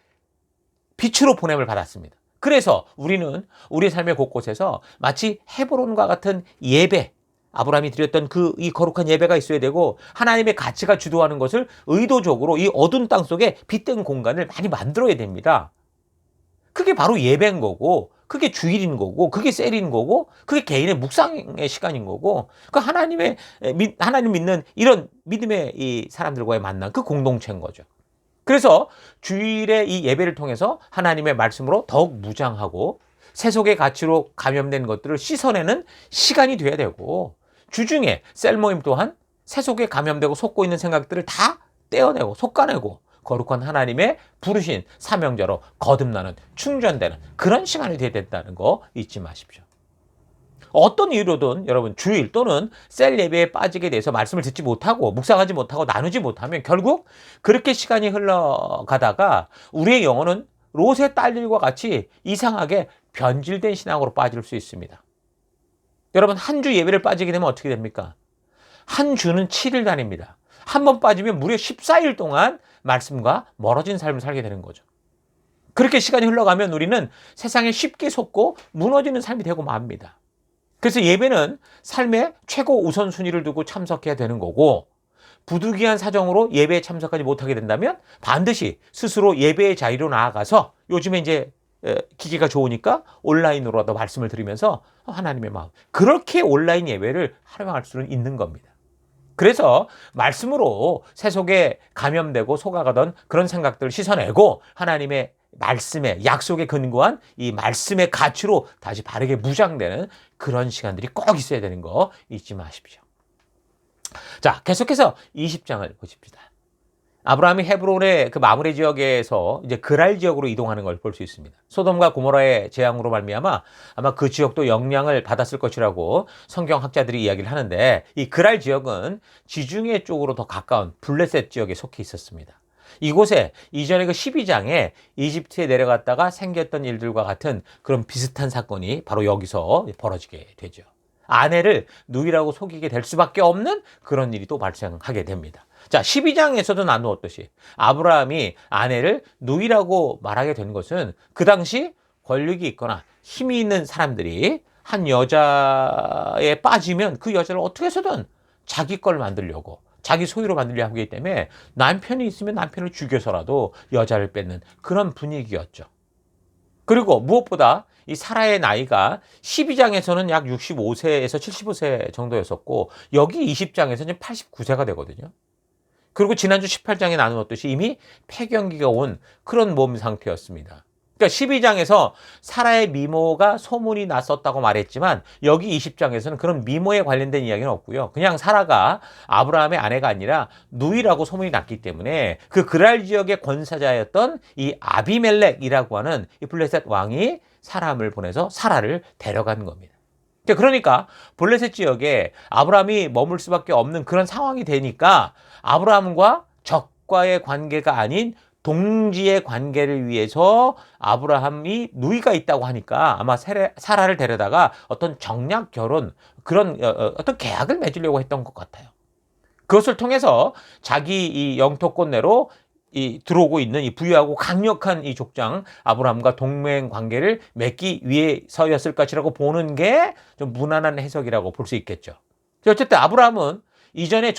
빛으로 보냄을 받았습니다. 그래서 우리는 우리 삶의 곳곳에서 마치 헤브론과 같은 예배, 아브라함이 드렸던 이 거룩한 예배가 있어야 되고 하나님의 가치가 주도하는 것을 의도적으로 이 어두운 땅 속에 빛된 공간을 많이 만들어야 됩니다. 그게 바로 예배인 거고, 그게 주일인 거고, 그게 셀인 거고, 그게 개인의 묵상의 시간인 거고, 그 하나님 믿는 이런 믿음의 이 사람들과의 만남, 그 공동체인 거죠. 그래서 주일의 이 예배를 통해서 하나님의 말씀으로 더욱 무장하고 세속의 가치로 감염된 것들을 씻어내는 시간이 돼야 되고, 주중에 셀 모임 또한 세속에 감염되고 속고 있는 생각들을 다 떼어내고 솎아내고 거룩한 하나님의 부르신 사명자로 거듭나는, 충전되는 그런 시간이 돼야 된다는 거 잊지 마십시오. 어떤 이유로든 여러분 주일 또는 셀 예배에 빠지게 돼서 말씀을 듣지 못하고 묵상하지 못하고 나누지 못하면 결국 그렇게 시간이 흘러가다가 우리의 영혼은 롯의 딸들과 같이 이상하게 변질된 신앙으로 빠질 수 있습니다. 여러분, 한 주 예배를 빠지게 되면 어떻게 됩니까? 한 주는 7일 다닙니다. 한 번 빠지면 무려 14일 동안 말씀과 멀어진 삶을 살게 되는 거죠. 그렇게 시간이 흘러가면 우리는 세상에 쉽게 속고 무너지는 삶이 되고 맙니다. 그래서 예배는 삶의 최고 우선순위를 두고 참석해야 되는 거고, 부득이한 사정으로 예배에 참석하지 못하게 된다면 반드시 스스로 예배의 자리로 나아가서, 요즘에 이제 기계가 좋으니까 온라인으로라도 말씀을 들으면서 하나님의 마음, 그렇게 온라인 예배를 활용할 수는 있는 겁니다. 그래서 말씀으로 세속에 감염되고 속아가던 그런 생각들을 씻어내고 하나님의 말씀의 약속에 근거한 이 말씀의 가치로 다시 바르게 무장되는 그런 시간들이 꼭 있어야 되는 거 잊지 마십시오. 자, 계속해서 20장을 보십시다. 아브라함이 헤브론의 그 마므레 지역에서 이제 그랄 지역으로 이동하는 걸 볼 수 있습니다. 소돔과 고모라의 재앙으로 말미암아 아마 그 지역도 영향을 받았을 것이라고 성경학자들이 이야기를 하는데, 이 그랄 지역은 지중해 쪽으로 더 가까운 블레셋 지역에 속해 있었습니다. 이곳에 이전에 그 12장에 이집트에 내려갔다가 생겼던 일들과 같은 그런 비슷한 사건이 바로 여기서 벌어지게 되죠. 아내를 누이라고 속이게 될 수밖에 없는 그런 일이 또 발생하게 됩니다. 자, 12장에서도 나누었듯이 아브라함이 아내를 누이라고 말하게 된 것은 그 당시 권력이 있거나 힘이 있는 사람들이 한 여자에 빠지면 그 여자를 어떻게 해서든 자기 걸 만들려고, 자기 소유로 만들려 하기 때문에 남편이 있으면 남편을 죽여서라도 여자를 뺏는 그런 분위기였죠. 그리고 무엇보다 이 사라의 나이가 12장에서는 약 65세에서 75세 정도였었고 여기 20장에서는 89세가 되거든요. 그리고 지난주 18장에 나누었듯이 이미 폐경기가 온 그런 몸 상태였습니다. 그러니까 12장에서 사라의 미모가 소문이 났었다고 말했지만 여기 20장에서는 그런 미모에 관련된 이야기는 없고요. 그냥 사라가 아브라함의 아내가 아니라 누이라고 소문이 났기 때문에 그 그랄 지역의 권사자였던 이 아비멜렉이라고 하는 이 블레셋 왕이 사람을 보내서 사라를 데려간 겁니다. 그러니까 블레셋 지역에 아브라함이 머물 수밖에 없는 그런 상황이 되니까 아브라함과 적과의 관계가 아닌 동지의 관계를 위해서 아브라함이 누이가 있다고 하니까 아마 사라를 데려다가 어떤 정략 결혼 그런 어떤 계약을 맺으려고 했던 것 같아요. 그것을 통해서 자기 이 영토권 내로 들어오고 있는 이 부유하고 강력한 이 족장 아브라함과 동맹 관계를 맺기 위해서였을 것이라고 보는 게 좀 무난한 해석이라고 볼 수 있겠죠. 어쨌든 아브라함은 이전에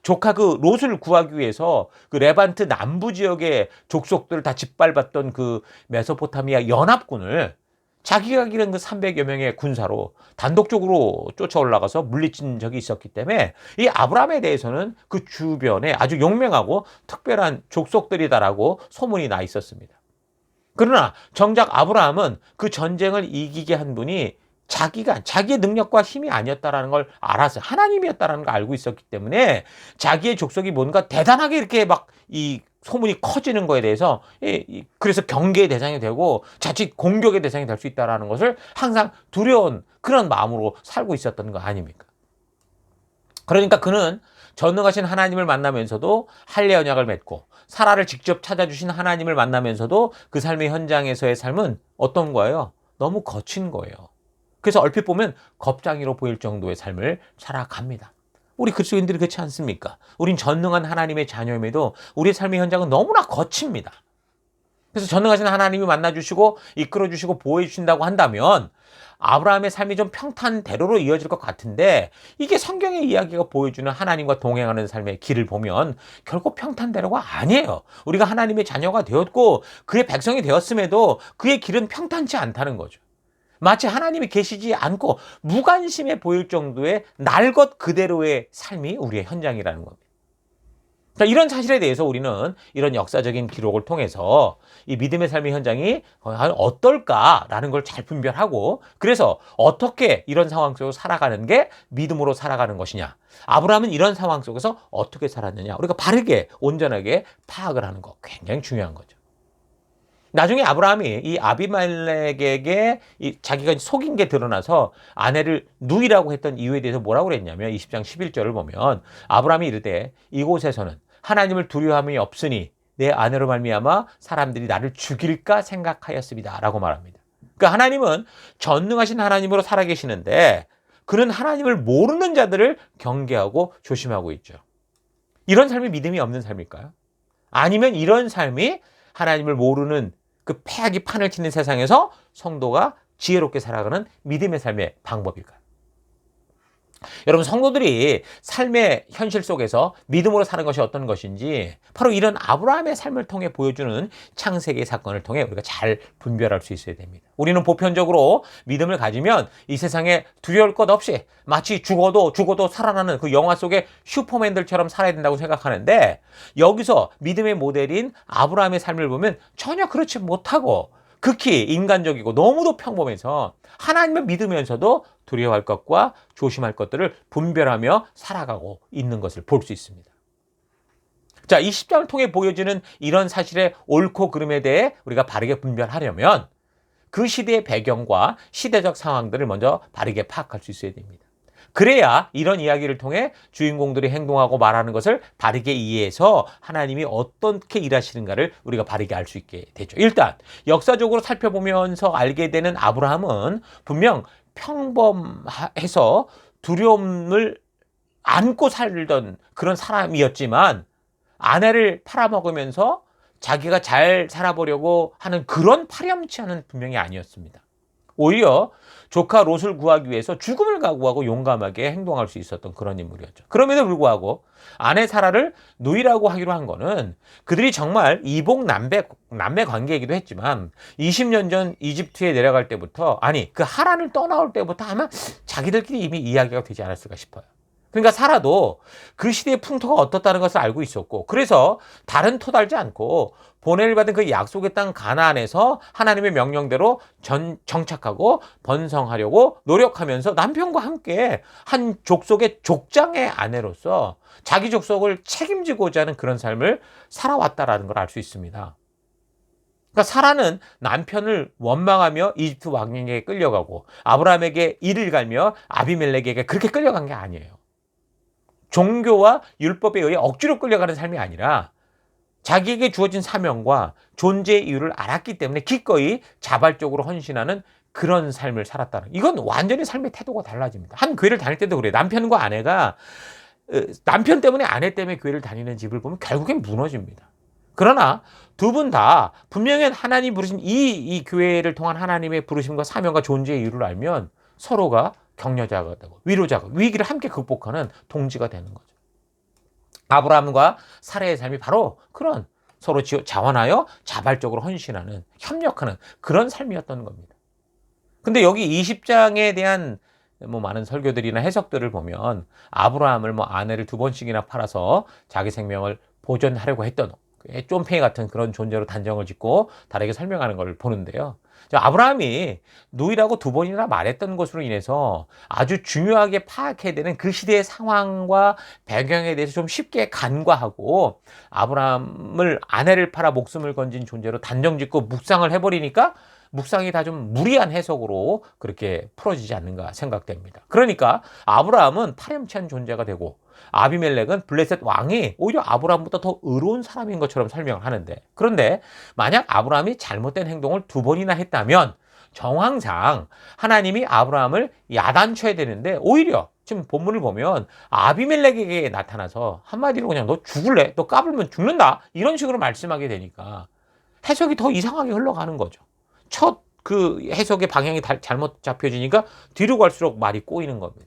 조카 그 롯을 구하기 위해서 그 레반트 남부 지역의 족속들을 다 짓밟았던 그 메소포타미아 연합군을 자기가 기른 그 300여 명의 군사로 단독적으로 쫓아 올라가서 물리친 적이 있었기 때문에 이 아브라함에 대해서는 그 주변에 아주 용맹하고 특별한 족속들이다라고 소문이 나 있었습니다. 그러나 정작 아브라함은 그 전쟁을 이기게 한 분이 자기의 능력과 힘이 아니었다라는 걸 알았어요. 하나님이었다라는 걸 알고 있었기 때문에 자기의 족속이 뭔가 대단하게 이렇게 막 이 소문이 커지는 거에 대해서 그래서 경계의 대상이 되고 자칫 공격의 대상이 될 수 있다는 것을 항상 두려운 그런 마음으로 살고 있었던 거 아닙니까? 그러니까 그는 전능하신 하나님을 만나면서도 할례 언약을 맺고 사라를 직접 찾아주신 하나님을 만나면서도 그 삶의 현장에서의 삶은 어떤 거예요? 너무 거친 거예요. 그래서 얼핏 보면 겁장이로 보일 정도의 삶을 살아갑니다. 우리 그리스도인들이 그렇지 않습니까? 우린 전능한 하나님의 자녀임에도 우리의 삶의 현장은 너무나 거칩니다. 그래서 전능하신 하나님이 만나주시고 이끌어주시고 보호해주신다고 한다면 아브라함의 삶이 좀 평탄대로로 이어질 것 같은데 이게 성경의 이야기가 보여주는 하나님과 동행하는 삶의 길을 보면 결코 평탄대로가 아니에요. 우리가 하나님의 자녀가 되었고 그의 백성이 되었음에도 그의 길은 평탄치 않다는 거죠. 마치 하나님이 계시지 않고 무관심해 보일 정도의 날 것 그대로의 삶이 우리의 현장이라는 겁니다. 그러니까 이런 사실에 대해서 우리는 이런 역사적인 기록을 통해서 이 믿음의 삶의 현장이 어떨까라는 걸 잘 분별하고 그래서 어떻게 이런 상황 속에서 살아가는 게 믿음으로 살아가는 것이냐. 아브라함은 이런 상황 속에서 어떻게 살았느냐. 우리가 바르게 온전하게 파악을 하는 거 굉장히 중요한 거죠. 나중에 아브라함이 이 아비멜렉에게 자기가 속인 게 드러나서 아내를 누이라고 했던 이유에 대해서 뭐라고 그랬냐면 20장 11절을 보면 아브라함이 이르되 이곳에서는 하나님을 두려움이 없으니 내 아내로 말미암아 사람들이 나를 죽일까 생각하였습니다 라고 말합니다. 그러니까 하나님은 전능하신 하나님으로 살아계시는데 그는 하나님을 모르는 자들을 경계하고 조심하고 있죠. 이런 삶이 믿음이 없는 삶일까요? 아니면 이런 삶이 하나님을 모르는 그 패악이 판을 치는 세상에서 성도가 지혜롭게 살아가는 믿음의 삶의 방법일까요? 여러분 성도들이 삶의 현실 속에서 믿음으로 사는 것이 어떤 것인지 바로 이런 아브라함의 삶을 통해 보여주는 창세기 사건을 통해 우리가 잘 분별할 수 있어야 됩니다. 우리는 보편적으로 믿음을 가지면 이 세상에 두려울 것 없이 마치 죽어도 살아나는 그 영화 속의 슈퍼맨들처럼 살아야 된다고 생각하는데 여기서 믿음의 모델인 아브라함의 삶을 보면 전혀 그렇지 못하고 극히 인간적이고 너무도 평범해서 하나님을 믿으면서도 두려워할 것과 조심할 것들을 분별하며 살아가고 있는 것을 볼 수 있습니다. 자, 이 10장을 통해 보여주는 이런 사실의 옳고 그름에 대해 우리가 바르게 분별하려면 그 시대의 배경과 시대적 상황들을 먼저 바르게 파악할 수 있어야 됩니다. 그래야 이런 이야기를 통해 주인공들이 행동하고 말하는 것을 바르게 이해해서 하나님이 어떻게 일하시는가를 우리가 바르게 알 수 있게 되죠. 일단 역사적으로 살펴보면서 알게 되는 아브라함은 분명 평범해서 두려움을 안고 살던 그런 사람이었지만 아내를 팔아먹으면서 자기가 잘 살아보려고 하는 그런 파렴치한은 분명히 아니었습니다. 오히려 조카 롯을 구하기 위해서 죽음을 각오하고 용감하게 행동할 수 있었던 그런 인물이었죠. 그럼에도 불구하고 아내 사라를 누이라고 하기로 한 거는 그들이 정말 이복 남매 관계이기도 했지만 20년 전 이집트에 내려갈 때부터, 아니 그 하란을 떠나올 때부터 아마 자기들끼리 이미 이야기가 되지 않았을까 싶어요. 그러니까 사라도 그 시대의 풍토가 어떻다는 것을 알고 있었고, 그래서 다른 토 달지 않고 보내를 받은 그 약속의 땅 가나안에서 하나님의 명령대로 정착하고 번성하려고 노력하면서 남편과 함께 한 족속의 족장의 아내로서 자기 족속을 책임지고자 하는 그런 삶을 살아왔다라는 걸 알 수 있습니다. 그러니까 사라는 남편을 원망하며 이집트 왕에게 끌려가고 아브라함에게 이를 갈며 아비멜렉에게 그렇게 끌려간 게 아니에요. 종교와 율법에 의해 억지로 끌려가는 삶이 아니라 자기에게 주어진 사명과 존재의 이유를 알았기 때문에 기꺼이 자발적으로 헌신하는 그런 삶을 살았다는, 이건 완전히 삶의 태도가 달라집니다. 한 교회를 다닐 때도 그래요. 남편과 아내가 남편 때문에 아내 때문에 교회를 다니는 집을 보면 결국엔 무너집니다. 그러나 두 분 다 분명히 하나님 부르신 이 교회를 통한 하나님의 부르심과 사명과 존재의 이유를 알면 서로가 격려자가 되고 위로자가, 위기를 함께 극복하는 동지가 되는 거죠. 아브라함과 사라의 삶이 바로 그런 서로 자원하여 자발적으로 헌신하는, 협력하는 그런 삶이었던 겁니다. 근데 여기 20장에 대한 많은 설교들이나 해석들을 보면 아브라함을 아내를 2번씩이나 팔아서 자기 생명을 보존하려고 했던 쫌팽이 같은 그런 존재로 단정을 짓고 다르게 설명하는 걸 보는데요. 아브라함이 누이라고 2번이나 말했던 것으로 인해서 아주 중요하게 파악해야 되는 그 시대의 상황과 배경에 대해서 좀 쉽게 간과하고 아브라함을 아내를 팔아 목숨을 건진 존재로 단정짓고 묵상을 해버리니까 묵상이 다 좀 무리한 해석으로 그렇게 풀어지지 않는가 생각됩니다. 그러니까 아브라함은 파렴치한 존재가 되고 아비멜렉은 블레셋 왕이 오히려 아브라함보다 더 의로운 사람인 것처럼 설명을 하는데, 그런데 만약 아브라함이 잘못된 행동을 2번이나 했다면 정황상 하나님이 아브라함을 야단쳐야 되는데 오히려 지금 본문을 보면 아비멜렉에게 나타나서 한마디로 그냥 너 죽을래? 너 까불면 죽는다? 이런 식으로 말씀하게 되니까 해석이 더 이상하게 흘러가는 거죠. 첫 그 해석의 방향이 잘못 잡혀지니까 뒤로 갈수록 말이 꼬이는 겁니다.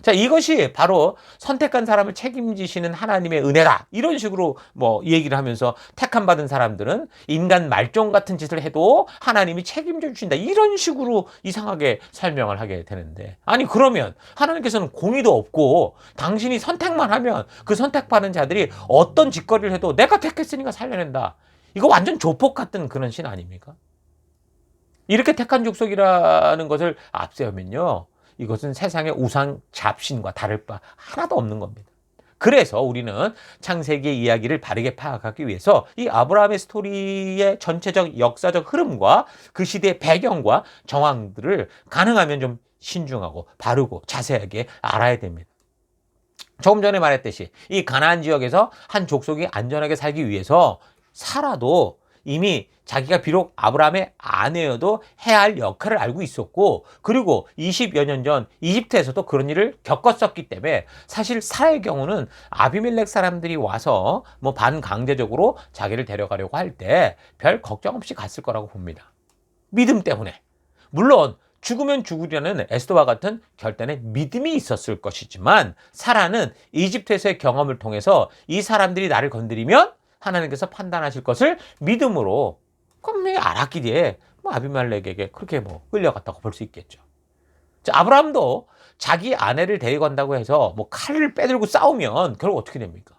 자, 이것이 바로 선택한 사람을 책임지시는 하나님의 은혜다, 이런 식으로 얘기를 하면서 택함 받은 사람들은 인간 말종 같은 짓을 해도 하나님이 책임져 주신다, 이런 식으로 이상하게 설명을 하게 되는데, 아니 그러면 하나님께서는 공의도 없고 당신이 선택만 하면 그 선택받은 자들이 어떤 짓거리를 해도 내가 택했으니까 살려낸다, 이거 완전 조폭 같은 그런 신 아닙니까? 이렇게 택한 족속이라는 것을 앞세우면요, 이것은 세상의 우상 잡신과 다를 바 하나도 없는 겁니다. 그래서 우리는 창세기의 이야기를 바르게 파악하기 위해서 이 아브라함의 스토리의 전체적 역사적 흐름과 그 시대의 배경과 정황들을 가능하면 좀 신중하고 바르고 자세하게 알아야 됩니다. 조금 전에 말했듯이 이 가나안 지역에서 한 족속이 안전하게 살기 위해서 사라도 이미 자기가 비록 아브라함의 아내여도 해야 할 역할을 알고 있었고, 그리고 20여 년 전 이집트에서도 그런 일을 겪었었기 때문에 사실 사라의 경우는 아비멜렉 사람들이 와서 반강제적으로 자기를 데려가려고 할 때 별 걱정 없이 갔을 거라고 봅니다. 믿음 때문에. 물론 죽으면 죽으려는 에스더와 같은 결단에 믿음이 있었을 것이지만 사라는 이집트에서의 경험을 통해서 이 사람들이 나를 건드리면 하나님께서 판단하실 것을 믿음으로 분명히 알았기에 아비멜렉에게 그렇게 끌려갔다고 볼 수 있겠죠. 자, 아브라함도 자기 아내를 데려간다고 해서 칼을 빼들고 싸우면 결국 어떻게 됩니까?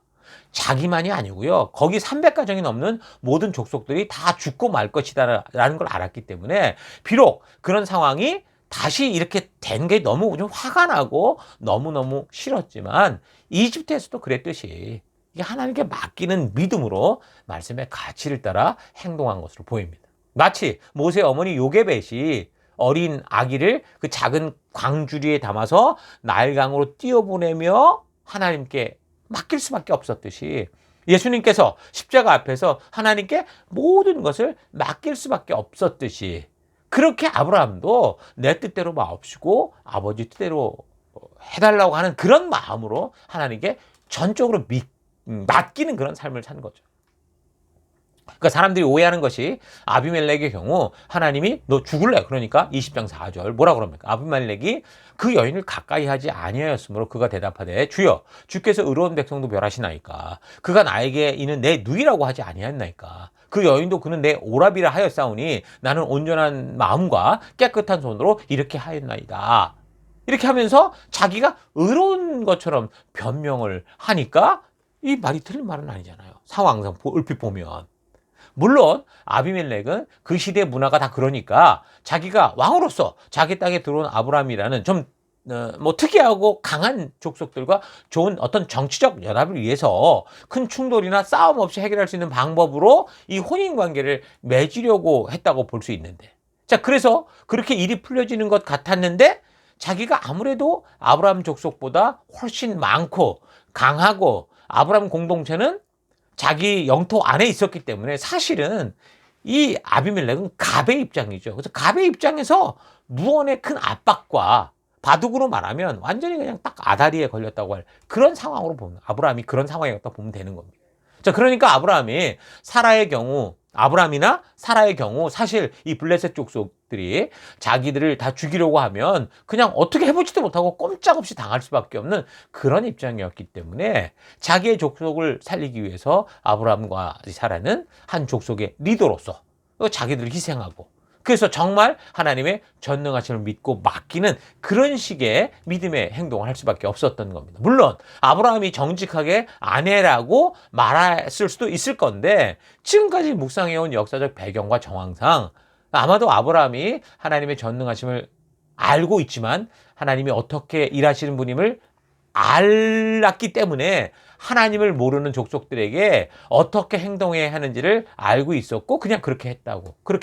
자기만이 아니고요, 거기 300가정이 넘는 모든 족속들이 다 죽고 말 것이다라는 걸 알았기 때문에 비록 그런 상황이 다시 이렇게 된 게 너무 좀 화가 나고 너무너무 싫었지만 이집트에서도 그랬듯이 이게 하나님께 맡기는 믿음으로 말씀의 가치를 따라 행동한 것으로 보입니다. 마치 모세의 어머니 요게벳이 어린 아기를 그 작은 광주리에 담아서 나일강으로 띄어보내며 하나님께 맡길 수밖에 없었듯이 예수님께서 십자가 앞에서 하나님께 모든 것을 맡길 수밖에 없었듯이 그렇게 아브라함도 내 뜻대로 마옵시고 아버지 뜻대로 해달라고 하는 그런 마음으로 하나님께 전적으로 맡기는 그런 삶을 산 거죠. 그러니까 사람들이 오해하는 것이 아비멜렉의 경우 하나님이 너 죽을래? 그러니까 20장 4절 뭐라 그럽니까? 아비멜렉이 그 여인을 가까이 하지 아니하였으므로 그가 대답하되 주여 주께서 의로운 백성도 멸하시나이까 그가 나에게 이는 내 누이라고 하지 아니하였나이까 그 여인도 그는 내 오라비라 하였사오니 나는 온전한 마음과 깨끗한 손으로 이렇게 하였나이다. 이렇게 하면서 자기가 의로운 것처럼 변명을 하니까 이 말이 틀린 말은 아니잖아요. 상황상 얼핏 보면. 물론 아비멜렉은 그 시대 문화가 다 그러니까 자기가 왕으로서 자기 땅에 들어온 아브라함이라는 좀 특이하고 강한 족속들과 좋은 어떤 정치적 연합을 위해서 큰 충돌이나 싸움 없이 해결할 수 있는 방법으로 이 혼인 관계를 맺으려고 했다고 볼 수 있는데, 자, 그래서 그렇게 일이 풀려지는 것 같았는데 자기가 아무래도 아브라함 족속보다 훨씬 많고 강하고 아브라함 공동체는 자기 영토 안에 있었기 때문에 사실은 이 아비멜렉은 갑의 입장이죠. 그래서 갑의 입장에서 무언의 큰 압박과 바둑으로 말하면 완전히 그냥 딱 아다리에 걸렸다고 할 그런 상황으로 보면, 아브라함이 그런 상황이었다 보면 되는 겁니다. 자, 그러니까 아브라함이 사라의 경우, 아브라함이나 사라의 경우 사실 이 블레셋 족속들이 자기들을 다 죽이려고 하면 그냥 어떻게 해보지도 못하고 꼼짝없이 당할 수밖에 없는 그런 입장이었기 때문에 자기의 족속을 살리기 위해서 아브라함과 사라는 한 족속의 리더로서 자기들을 희생하고, 그래서 정말 하나님의 전능하심을 믿고 맡기는 그런 식의 믿음의 행동을 할 수밖에 없었던 겁니다. 물론 아브라함이 정직하게 아내라고 말했을 수도 있을 건데 지금까지 묵상해온 역사적 배경과 정황상 아마도 아브라함이 하나님의 전능하심을 알고 있지만 하나님이 어떻게 일하시는 분임을 알았기 때문에 하나님을 모르는 족속들에게 어떻게 행동해야 하는지를 알고 있었고 그냥 그렇게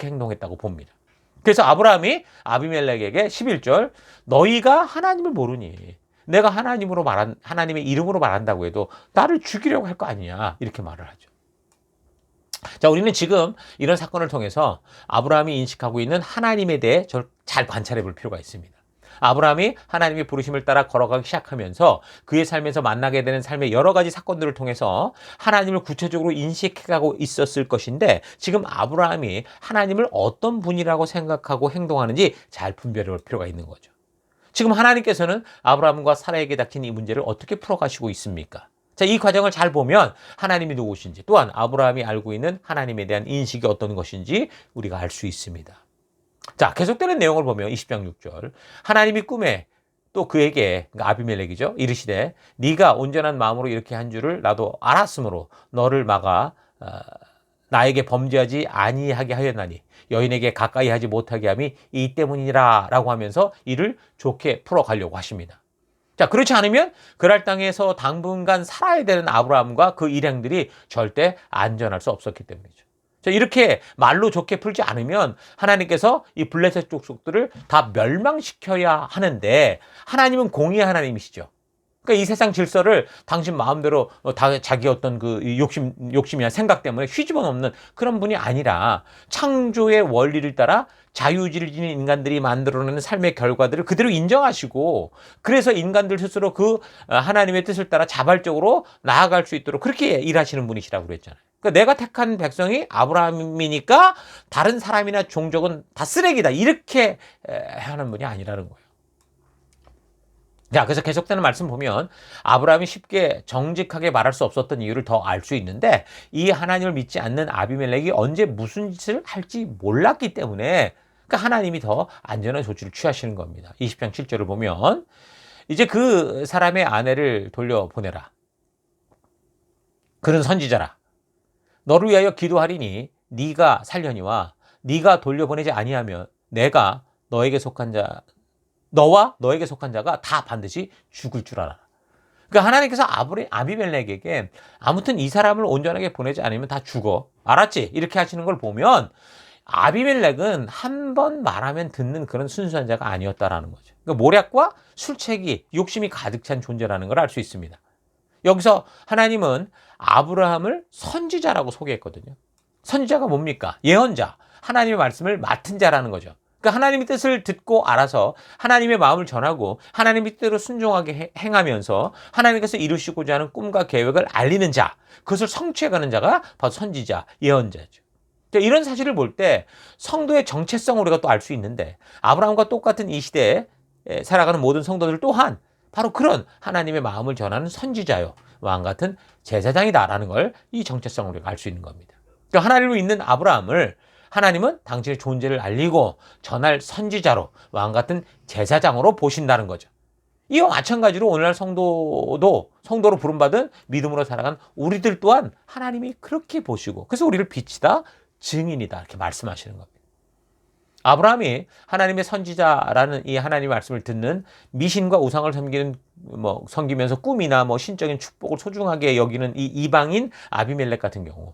행동했다고 봅니다. 그래서 아브라함이 아비멜렉에게 11절 너희가 하나님을 모르니 내가 하나님의 이름으로 말한다고 해도 나를 죽이려고 할 거 아니냐 이렇게 말을 하죠. 자, 우리는 지금 이런 사건을 통해서 아브라함이 인식하고 있는 하나님에 대해 잘 관찰해 볼 필요가 있습니다. 아브라함이 하나님의 부르심을 따라 걸어가기 시작하면서 그의 삶에서 만나게 되는 삶의 여러 가지 사건들을 통해서 하나님을 구체적으로 인식해가고 있었을 것인데 지금 아브라함이 하나님을 어떤 분이라고 생각하고 행동하는지 잘 분별해 볼 필요가 있는 거죠. 지금 하나님께서는 아브라함과 사라에게 닥친 이 문제를 어떻게 풀어가시고 있습니까? 자, 이 과정을 잘 보면 하나님이 누구신지 또한 아브라함이 알고 있는 하나님에 대한 인식이 어떤 것인지 우리가 알 수 있습니다. 자, 계속되는 내용을 보면 20장 6절 하나님이 꿈에 또 그에게, 그러니까 아비멜렉이죠, 이르시되 네가 온전한 마음으로 이렇게 한 줄을 나도 알았으므로 너를 막아 나에게 범죄하지 아니하게 하였나니 여인에게 가까이 하지 못하게 함이 이 때문이라 라고 하면서 이를 좋게 풀어가려고 하십니다. 자, 그렇지 않으면 그랄 땅에서 당분간 살아야 되는 아브라함과 그 일행들이 절대 안전할 수 없었기 때문이죠. 자, 이렇게 말로 좋게 풀지 않으면 하나님께서 이 블레셋 족속들을 다 멸망시켜야 하는데 하나님은 공의의 하나님이시죠. 그러니까 이 세상 질서를 당신 마음대로 다 자기 어떤 그 욕심이나 생각 때문에 휘집어 놓는 그런 분이 아니라 창조의 원리를 따라 자유의지를 지닌 인간들이 만들어내는 삶의 결과들을 그대로 인정하시고 그래서 인간들 스스로 그 하나님의 뜻을 따라 자발적으로 나아갈 수 있도록 그렇게 일하시는 분이시라고 그랬잖아요. 그러니까 내가 택한 백성이 아브라함이니까 다른 사람이나 종족은 다 쓰레기다 이렇게 하는 분이 아니라는 거예요. 자, 그래서 계속되는 말씀 보면 아브라함이 쉽게 정직하게 말할 수 없었던 이유를 더 알 수 있는데 이 하나님을 믿지 않는 아비멜렉이 언제 무슨 짓을 할지 몰랐기 때문에 그러니까 하나님이 더 안전한 조치를 취하시는 겁니다. 20장 7절을 보면 이제 그 사람의 아내를 돌려보내라. 그는 선지자라. 너를 위하여 기도하리니 네가 살려니와 네가 돌려보내지 아니하면 내가 너와 너에게 속한 자가 다 반드시 죽을 줄 알아라. 그러니까 하나님께서 아비멜렉에게 아무튼 이 사람을 온전하게 보내지 않으면 다 죽어. 알았지? 이렇게 하시는 걸 보면 아비멜렉은 한 번 말하면 듣는 그런 순수한 자가 아니었다라는 거죠. 그러니까 모략과 술책이 욕심이 가득 찬 존재라는 걸 알 수 있습니다. 여기서 하나님은 아브라함을 선지자라고 소개했거든요. 선지자가 뭡니까? 예언자, 하나님의 말씀을 맡은 자라는 거죠. 그러니까 하나님의 뜻을 듣고 알아서 하나님의 마음을 전하고 하나님의 뜻대로 순종하게 행하면서 하나님께서 이루시고자 하는 꿈과 계획을 알리는 자, 그것을 성취해가는 자가 바로 선지자, 예언자죠. 자, 이런 사실을 볼 때 성도의 정체성을 우리가 또 알 수 있는데 아브라함과 똑같은 이 시대에 살아가는 모든 성도들 또한 바로 그런 하나님의 마음을 전하는 선지자요 왕 같은 제사장이다라는 걸 이 정체성을 우리가 알 수 있는 겁니다. 그러니까 하나님을 믿는 아브라함을 하나님은 당신의 존재를 알리고 전할 선지자로 왕 같은 제사장으로 보신다는 거죠. 이와 마찬가지로 오늘날 성도로 부름받은 믿음으로 살아간 우리들 또한 하나님이 그렇게 보시고 그래서 우리를 빛이다 증인이다 이렇게 말씀하시는 겁니다. 아브라함이 하나님의 선지자라는 이 하나님의 말씀을 듣는 미신과 우상을 섬기면서 꿈이나 신적인 축복을 소중하게 여기는 이 이방인 아비멜렉 같은 경우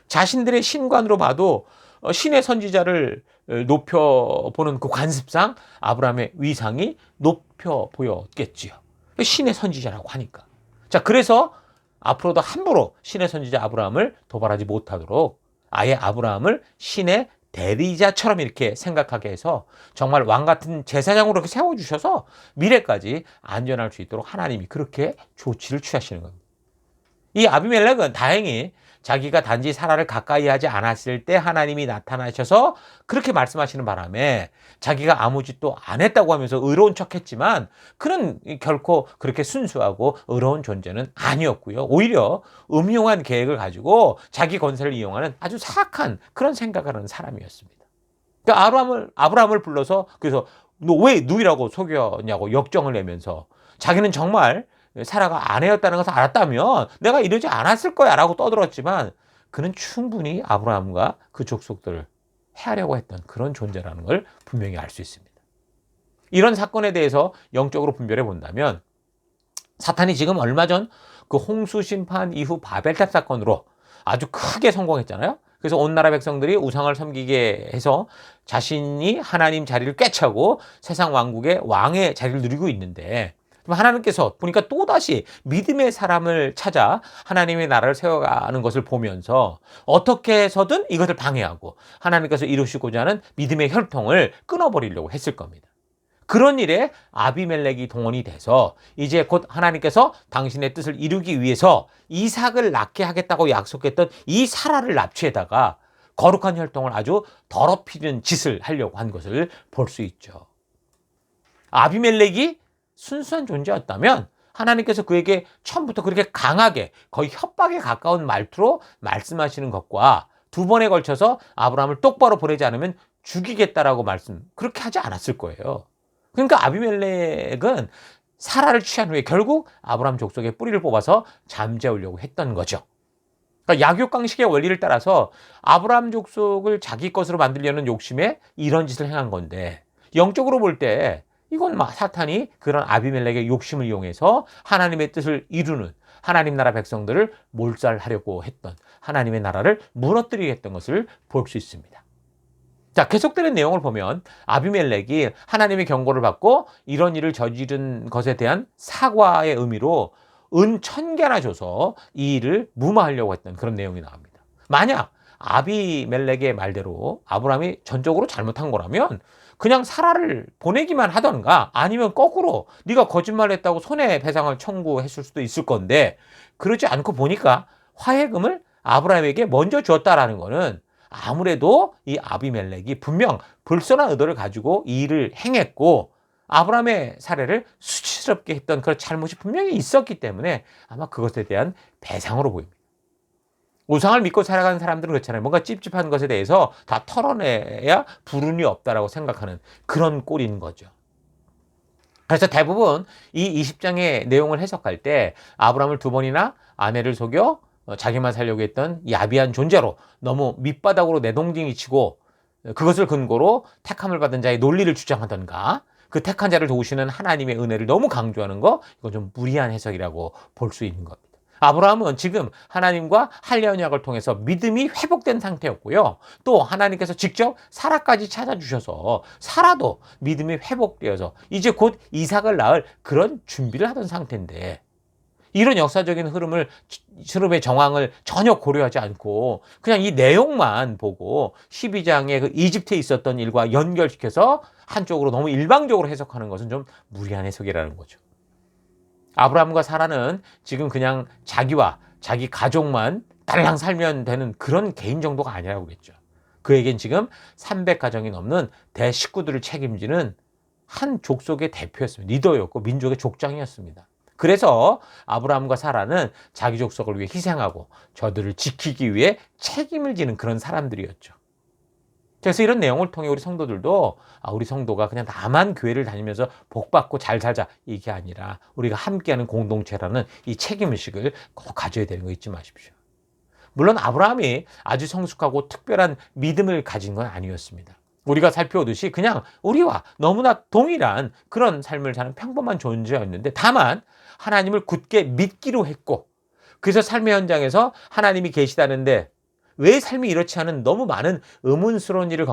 자신들의 신관으로 봐도 신의 선지자를 높여보는 그 관습상 아브라함의 위상이 높여 보였겠지요. 신의 선지자라고 하니까. 자, 그래서 앞으로도 함부로 신의 선지자 아브라함을 도발하지 못하도록 아예 아브라함을 신의 대리자처럼 이렇게 생각하게 해서 정말 왕 같은 제사장으로 이렇게 세워주셔서 미래까지 안전할 수 있도록 하나님이 그렇게 조치를 취하시는 겁니다. 이 아비멜렉은 다행히 자기가 단지 사라를 가까이 하지 않았을 때 하나님이 나타나셔서 그렇게 말씀하시는 바람에 자기가 아무 짓도 안 했다고 하면서 의로운 척했지만 그는 결코 그렇게 순수하고 의로운 존재는 아니었고요. 오히려 음흉한 계획을 가지고 자기 권세를 이용하는 아주 사악한 그런 생각을 하는 사람이었습니다. 그러니까 아브라함을 불러서 그래서 너 왜 누이라고 속였냐고 역정을 내면서 자기는 정말 사라가 아내였다는 것을 알았다면 내가 이러지 않았을 거야 라고 떠들었지만 그는 충분히 아브라함과 그 족속들을 해하려고 했던 그런 존재라는 걸 분명히 알 수 있습니다. 이런 사건에 대해서 영적으로 분별해 본다면 사탄이 지금 얼마 전 그 홍수 심판 이후 바벨탑 사건으로 아주 크게 성공했잖아요. 그래서 온 나라 백성들이 우상을 섬기게 해서 자신이 하나님 자리를 꿰차고 세상 왕국의 왕의 자리를 누리고 있는데 하나님께서 보니까 또다시 믿음의 사람을 찾아 하나님의 나라를 세워가는 것을 보면서 어떻게 해서든 이것을 방해하고 하나님께서 이루시고자 하는 믿음의 혈통을 끊어버리려고 했을 겁니다. 그런 일에 아비멜렉이 동원이 돼서 이제 곧 하나님께서 당신의 뜻을 이루기 위해서 이삭을 낳게 하겠다고 약속했던 이 사라를 납치에다가 거룩한 혈통을 아주 더럽히는 짓을 하려고 한 것을 볼 수 있죠. 아비멜렉이 순수한 존재였다면 하나님께서 그에게 처음부터 그렇게 강하게 거의 협박에 가까운 말투로 말씀하시는 것과 두 번에 걸쳐서 아브라함을 똑바로 보내지 않으면 죽이겠다라고 그렇게 하지 않았을 거예요. 그러니까 아비멜렉은 사라를 취한 후에 결국 아브라함 족속의 뿌리를 뽑아서 잠재우려고 했던 거죠. 그러니까 약육강식의 원리를 따라서 아브라함 족속을 자기 것으로 만들려는 욕심에 이런 짓을 행한 건데 영적으로 볼 때 이건 사탄이 그런 아비멜렉의 욕심을 이용해서 하나님의 뜻을 이루는 하나님 나라 백성들을 몰살하려고 했던 하나님의 나라를 무너뜨리게 했던 것을 볼 수 있습니다. 자, 계속되는 내용을 보면 아비멜렉이 하나님의 경고를 받고 이런 일을 저지른 것에 대한 사과의 의미로 은 1000개나 줘서 이 일을 무마하려고 했던 그런 내용이 나옵니다. 만약 아비멜렉의 말대로 아브라함이 전적으로 잘못한 거라면 그냥 사라를 보내기만 하던가 아니면 거꾸로 네가 거짓말했다고 손해배상을 청구했을 수도 있을 건데 그러지 않고 보니까 화해금을 아브라함에게 먼저 줬다라는 거는 아무래도 이 아비멜렉이 분명 불선한 의도를 가지고 이 일을 행했고 아브라함의 사례를 수치스럽게 했던 그런 잘못이 분명히 있었기 때문에 아마 그것에 대한 배상으로 보입니다. 우상을 믿고 살아가는 사람들은 그렇잖아요. 뭔가 찝찝한 것에 대해서 다 털어내야 불운이 없다라고 생각하는 그런 꼴인 거죠. 그래서 대부분 이 20장의 내용을 해석할 때 아브라함을 두 번이나 아내를 속여 자기만 살려고 했던 야비한 존재로 너무 밑바닥으로 내동댕이 치고 그것을 근거로 택함을 받은 자의 논리를 주장하던가 그 택한 자를 도우시는 하나님의 은혜를 너무 강조하는 거 이건 좀 무리한 해석이라고 볼 수 있는 겁니다. 아브라함은 지금 하나님과 할례 언약을 통해서 믿음이 회복된 상태였고요. 또 하나님께서 직접 사라까지 찾아주셔서 사라도 믿음이 회복되어서 이제 곧 이삭을 낳을 그런 준비를 하던 상태인데 이런 역사적인 흐름의 정황을 전혀 고려하지 않고 그냥 이 내용만 보고 12장의 그 이집트에 있었던 일과 연결시켜서 한쪽으로 너무 일방적으로 해석하는 것은 좀 무리한 해석이라는 거죠. 아브라함과 사라는 지금 그냥 자기와 자기 가족만 딸랑 살면 되는 그런 개인 정도가 아니라고 그랬죠. 그에겐 지금 300가정이 넘는 대식구들을 책임지는 한 족속의 대표였습니다. 리더였고 민족의 족장이었습니다. 그래서 아브라함과 사라는 자기 족속을 위해 희생하고 저들을 지키기 위해 책임을 지는 그런 사람들이었죠. 그래서 이런 내용을 통해 우리 성도들도 우리 성도가 그냥 나만 교회를 다니면서 복받고 잘 살자 이게 아니라 우리가 함께하는 공동체라는 이 책임의식을 꼭 가져야 되는 거 잊지 마십시오. 물론 아브라함이 아주 성숙하고 특별한 믿음을 가진 건 아니었습니다. 우리가 살펴오듯이 그냥 우리와 너무나 동일한 그런 삶을 사는 평범한 존재였는데 다만 하나님을 굳게 믿기로 했고 그래서 삶의 현장에서 하나님이 계시다는데 왜 삶이 이렇지 않은 너무 많은 의문스러운 일을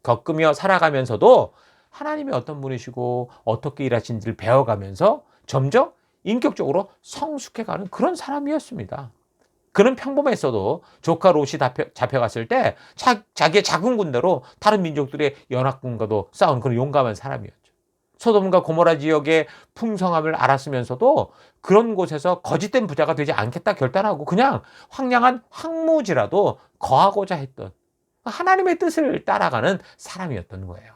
겪으며 살아가면서도 하나님이 어떤 분이시고 어떻게 일하시는지를 배워가면서 점점 인격적으로 성숙해가는 그런 사람이었습니다. 그는 평범했어도 조카 롯이 잡혀갔을 때 자기의 작은 군대로 다른 민족들의 연합군과도 싸운 그런 용감한 사람이었죠. 소돔과 고모라 지역의 풍성함을 알았으면서도 그런 곳에서 거짓된 부자가 되지 않겠다 결단하고 그냥 황량한 황무지라도 거하고자 했던 하나님의 뜻을 따라가는 사람이었던 거예요.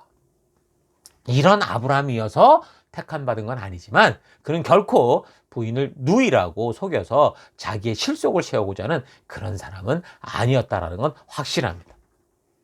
이런 아브라함이어서 택함 받은 건 아니지만 그는 결코 부인을 누이라고 속여서 자기의 실속을 세우고자 하는 그런 사람은 아니었다라는 건 확실합니다.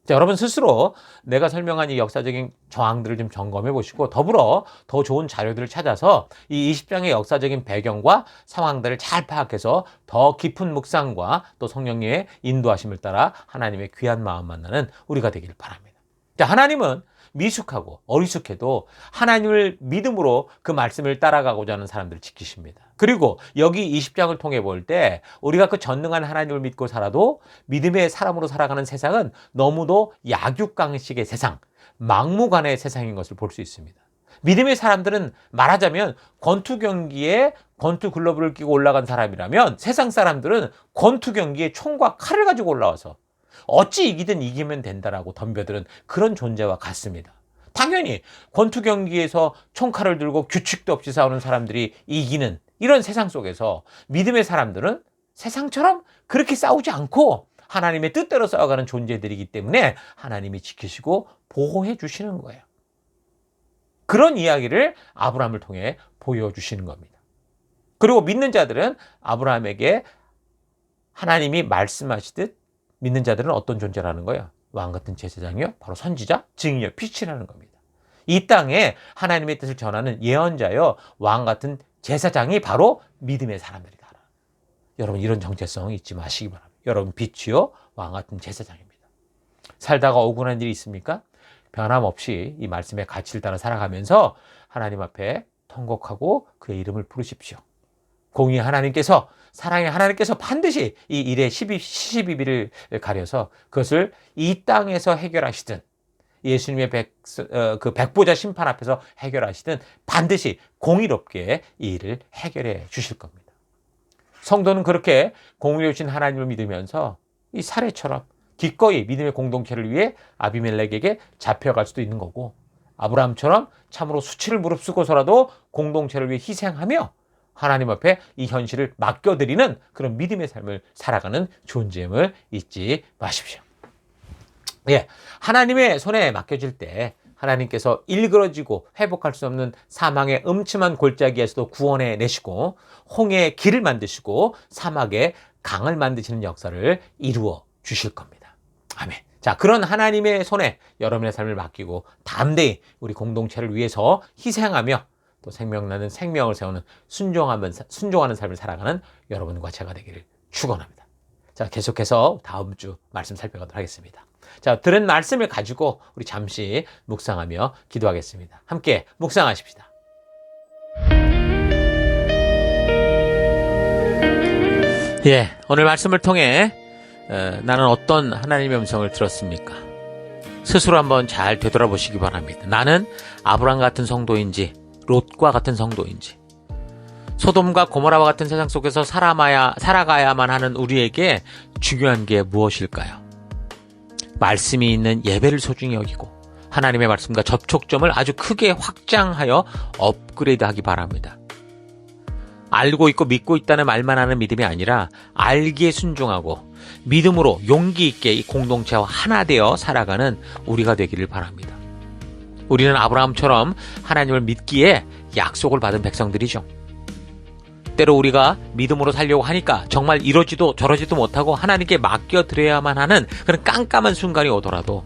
자, 여러분 스스로 내가 설명한 이 역사적인 정황들을 좀 점검해 보시고 더불어 더 좋은 자료들을 찾아서 이 20장의 역사적인 배경과 상황들을 잘 파악해서 더 깊은 묵상과 또 성령님의 인도하심을 따라 하나님의 귀한 마음 만나는 우리가 되길 바랍니다. 자, 하나님은 미숙하고 어리숙해도 하나님을 믿음으로 그 말씀을 따라가고자 하는 사람들을 지키십니다. 그리고 여기 20장을 통해 볼 때 우리가 그 전능한 하나님을 믿고 살아도 믿음의 사람으로 살아가는 세상은 너무도 약육강식의 세상, 막무가내의 세상인 것을 볼 수 있습니다. 믿음의 사람들은 말하자면 권투 경기에 권투 글러브를 끼고 올라간 사람이라면 세상 사람들은 권투 경기에 총과 칼을 가지고 올라와서 어찌 이기든 이기면 된다라고 덤벼드는 그런 존재와 같습니다. 당연히 권투 경기에서 총칼을 들고 규칙도 없이 싸우는 사람들이 이기는 이런 세상 속에서 믿음의 사람들은 세상처럼 그렇게 싸우지 않고 하나님의 뜻대로 싸워가는 존재들이기 때문에 하나님이 지키시고 보호해 주시는 거예요. 그런 이야기를 아브라함을 통해 보여주시는 겁니다. 그리고 믿는 자들은 아브라함에게 하나님이 말씀하시듯 믿는 자들은 어떤 존재라는 거예요? 왕같은 제사장이요? 바로 선지자, 증인이요, 빛이라는 겁니다. 이 땅에 하나님의 뜻을 전하는 예언자요, 왕같은 제사장이 바로 믿음의 사람들이다. 여러분 이런 정체성 잊지 마시기 바랍니다. 여러분 빛이요, 왕같은 제사장입니다. 살다가 억울한 일이 있습니까? 변함없이 이 말씀의 가치를 따라 살아가면서 하나님 앞에 통곡하고 그의 이름을 부르십시오. 공의 하나님께서 사랑의 하나님께서 반드시 이 일의 시시비비를 가려서 그것을 이 땅에서 해결하시든 예수님의 그 백보자 심판 앞에서 해결하시든 반드시 공의롭게 이 일을 해결해 주실 겁니다. 성도는 그렇게 공의로우신 하나님을 믿으면서 이 사례처럼 기꺼이 믿음의 공동체를 위해 아비멜렉에게 잡혀갈 수도 있는 거고 아브라함처럼 참으로 수치를 무릅쓰고서라도 공동체를 위해 희생하며 하나님 앞에 이 현실을 맡겨드리는 그런 믿음의 삶을 살아가는 존재임을 잊지 마십시오. 예, 하나님의 손에 맡겨질 때 하나님께서 일그러지고 회복할 수 없는 사망의 음침한 골짜기에서도 구원해 내시고 홍해의 길을 만드시고 사막에 강을 만드시는 역사를 이루어 주실 겁니다. 아멘. 자, 그런 하나님의 손에 여러분의 삶을 맡기고 담대히 우리 공동체를 위해서 희생하며 또 생명나는 생명을 세우는 순종하는 삶을 살아가는 여러분과 제가 되기를 축원합니다. 자, 계속해서 다음 주 말씀 살펴가도록 하겠습니다. 자, 들은 말씀을 가지고 우리 잠시 묵상하며 기도하겠습니다. 함께 묵상하십시다. 예, 오늘 말씀을 통해 나는 어떤 하나님의 음성을 들었습니까? 스스로 한번 잘 되돌아보시기 바랍니다. 나는 아브라함 같은 성도인지 롯과 같은 성도인지 소돔과 고모라와 같은 세상 속에서 살아가야만 하는 우리에게 중요한 게 무엇일까요? 말씀이 있는 예배를 소중히 여기고 하나님의 말씀과 접촉점을 아주 크게 확장하여 업그레이드하기 바랍니다. 알고 있고 믿고 있다는 말만 하는 믿음이 아니라 알기에 순종하고 믿음으로 용기 있게 이 공동체와 하나 되어 살아가는 우리가 되기를 바랍니다. 우리는 아브라함처럼 하나님을 믿기에 약속을 받은 백성들이죠. 때로 우리가 믿음으로 살려고 하니까 정말 이러지도 저러지도 못하고 하나님께 맡겨드려야만 하는 그런 깜깜한 순간이 오더라도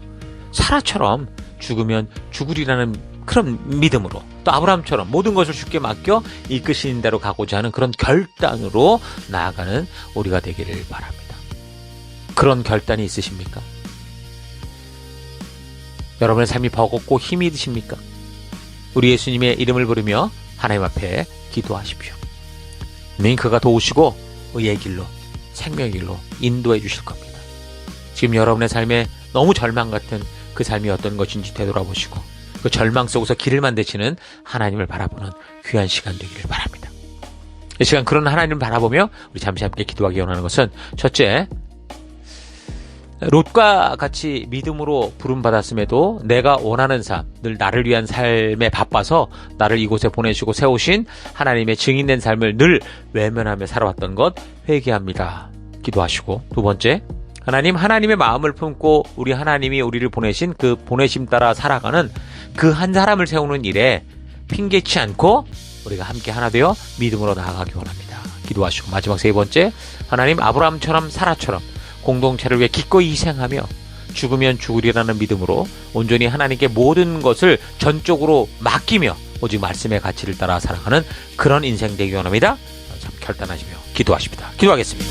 사라처럼 죽으면 죽으리라는 그런 믿음으로, 또 아브라함처럼 모든 것을 주께 맡겨 이끄시는 대로 가고자 하는 그런 결단으로 나아가는 우리가 되기를 바랍니다. 그런 결단이 있으십니까? 여러분의 삶이 버겁고 힘이 드십니까? 우리 예수님의 이름을 부르며 하나님 앞에 기도하십시오. 그가 도우시고 의의 길로, 생명의 길로 인도해 주실 겁니다. 지금 여러분의 삶에 너무 절망 같은 그 삶이 어떤 것인지 되돌아보시고 그 절망 속에서 길을 만드시는 하나님을 바라보는 귀한 시간 되기를 바랍니다. 이 시간 그런 하나님을 바라보며 우리 잠시 함께 기도하기 원하는 것은, 첫째, 롯과 같이 믿음으로 부름받았음에도 내가 원하는 삶, 늘 나를 위한 삶에 바빠서 나를 이곳에 보내시고 세우신 하나님의 증인된 삶을 늘 외면하며 살아왔던 것 회개합니다. 기도하시고, 두 번째, 하나님의 마음을 품고 우리 하나님이 우리를 보내신 그 보내심 따라 살아가는 그 한 사람을 세우는 일에 핑계치 않고 우리가 함께 하나 되어 믿음으로 나아가기 원합니다. 기도하시고, 마지막 세 번째, 하나님 아브라함처럼 사라처럼 공동체를 위해 기꺼이 희생하며 죽으면 죽으리라는 믿음으로 온전히 하나님께 모든 것을 전적으로 맡기며 오직 말씀의 가치를 따라 살아가는 그런 인생 되기 원합니다. 참 결단하시며 기도하십니다. 기도하겠습니다.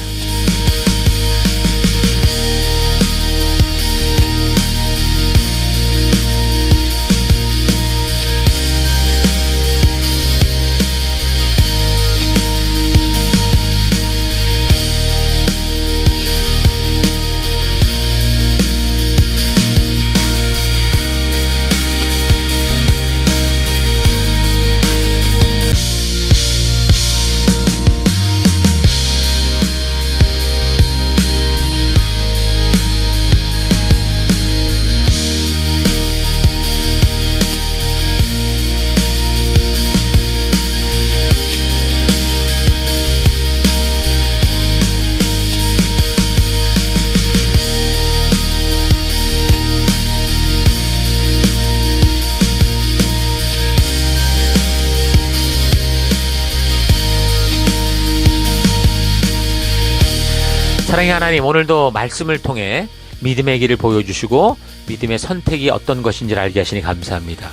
사랑의 하나님, 오늘도 말씀을 통해 믿음의 길을 보여주시고 믿음의 선택이 어떤 것인지를 알게 하시니 감사합니다.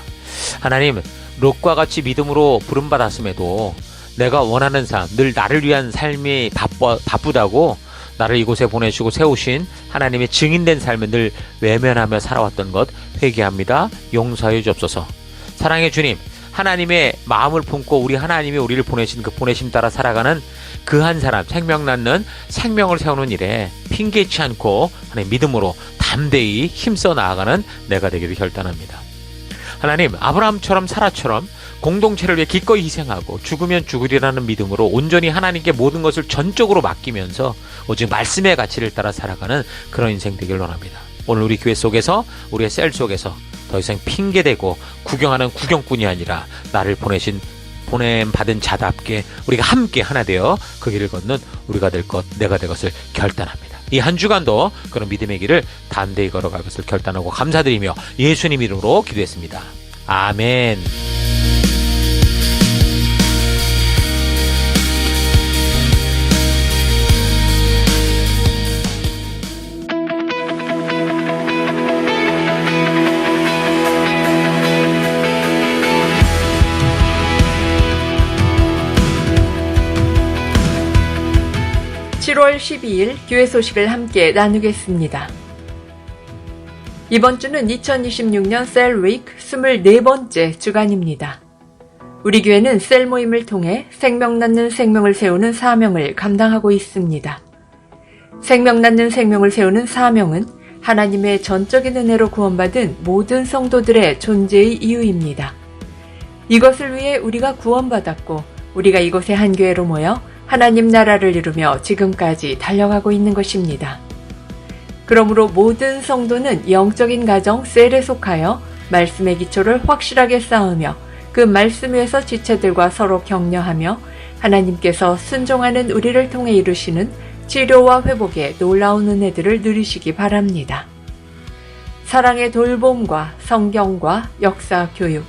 하나님, 롯과 같이 믿음으로 부름받았음에도 내가 원하는 삶, 늘 나를 위한 삶이 바쁘다고 나를 이곳에 보내시고 세우신 하나님의 증인된 삶을 늘 외면하며 살아왔던 것 회개합니다. 용서해 주옵소서. 사랑의 주님, 하나님의 마음을 품고 우리 하나님이 우리를 보내신 그 보내심 따라 살아가는 그 한 사람, 생명 낳는 생명을 세우는 일에 핑계치 않고 하나님 믿음으로 담대히 힘써 나아가는 내가 되기를 결단합니다. 하나님, 아브라함처럼 사라처럼 공동체를 위해 기꺼이 희생하고 죽으면 죽으리라는 믿음으로 온전히 하나님께 모든 것을 전적으로 맡기면서 오직 말씀의 가치를 따라 살아가는 그런 인생 되기를 원합니다. 오늘 우리 교회 속에서, 우리의 셀 속에서 더 이상 핑계대고 구경하는 구경꾼이 아니라 나를 보냄받은 자답게 우리가 함께 하나 되어 그 길을 걷는 우리가 될 것, 내가 될 것을 결단합니다. 이 한 주간도 그런 믿음의 길을 담대히 걸어갈 것을 결단하고 감사드리며 예수님 이름으로 기도했습니다. 아멘. 7월 12일 교회 소식을 함께 나누겠습니다. 이번 주는 2026년 셀 위크 24번째 주간입니다. 우리 교회는 셀 모임을 통해 생명 낳는 생명을 세우는 사명을 감당하고 있습니다. 생명 낳는 생명을 세우는 사명은 하나님의 전적인 은혜로 구원받은 모든 성도들의 존재의 이유입니다. 이것을 위해 우리가 구원받았고 우리가 이곳에 한 교회로 모여 하나님 나라를 이루며 지금까지 달려가고 있는 것입니다. 그러므로 모든 성도는 영적인 가정 셀에 속하여 말씀의 기초를 확실하게 쌓으며 그 말씀 위에서 지체들과 서로 격려하며 하나님께서 순종하는 우리를 통해 이루시는 치료와 회복에 놀라운 은혜들을 누리시기 바랍니다. 사랑의 돌봄과 성경과 역사 교육,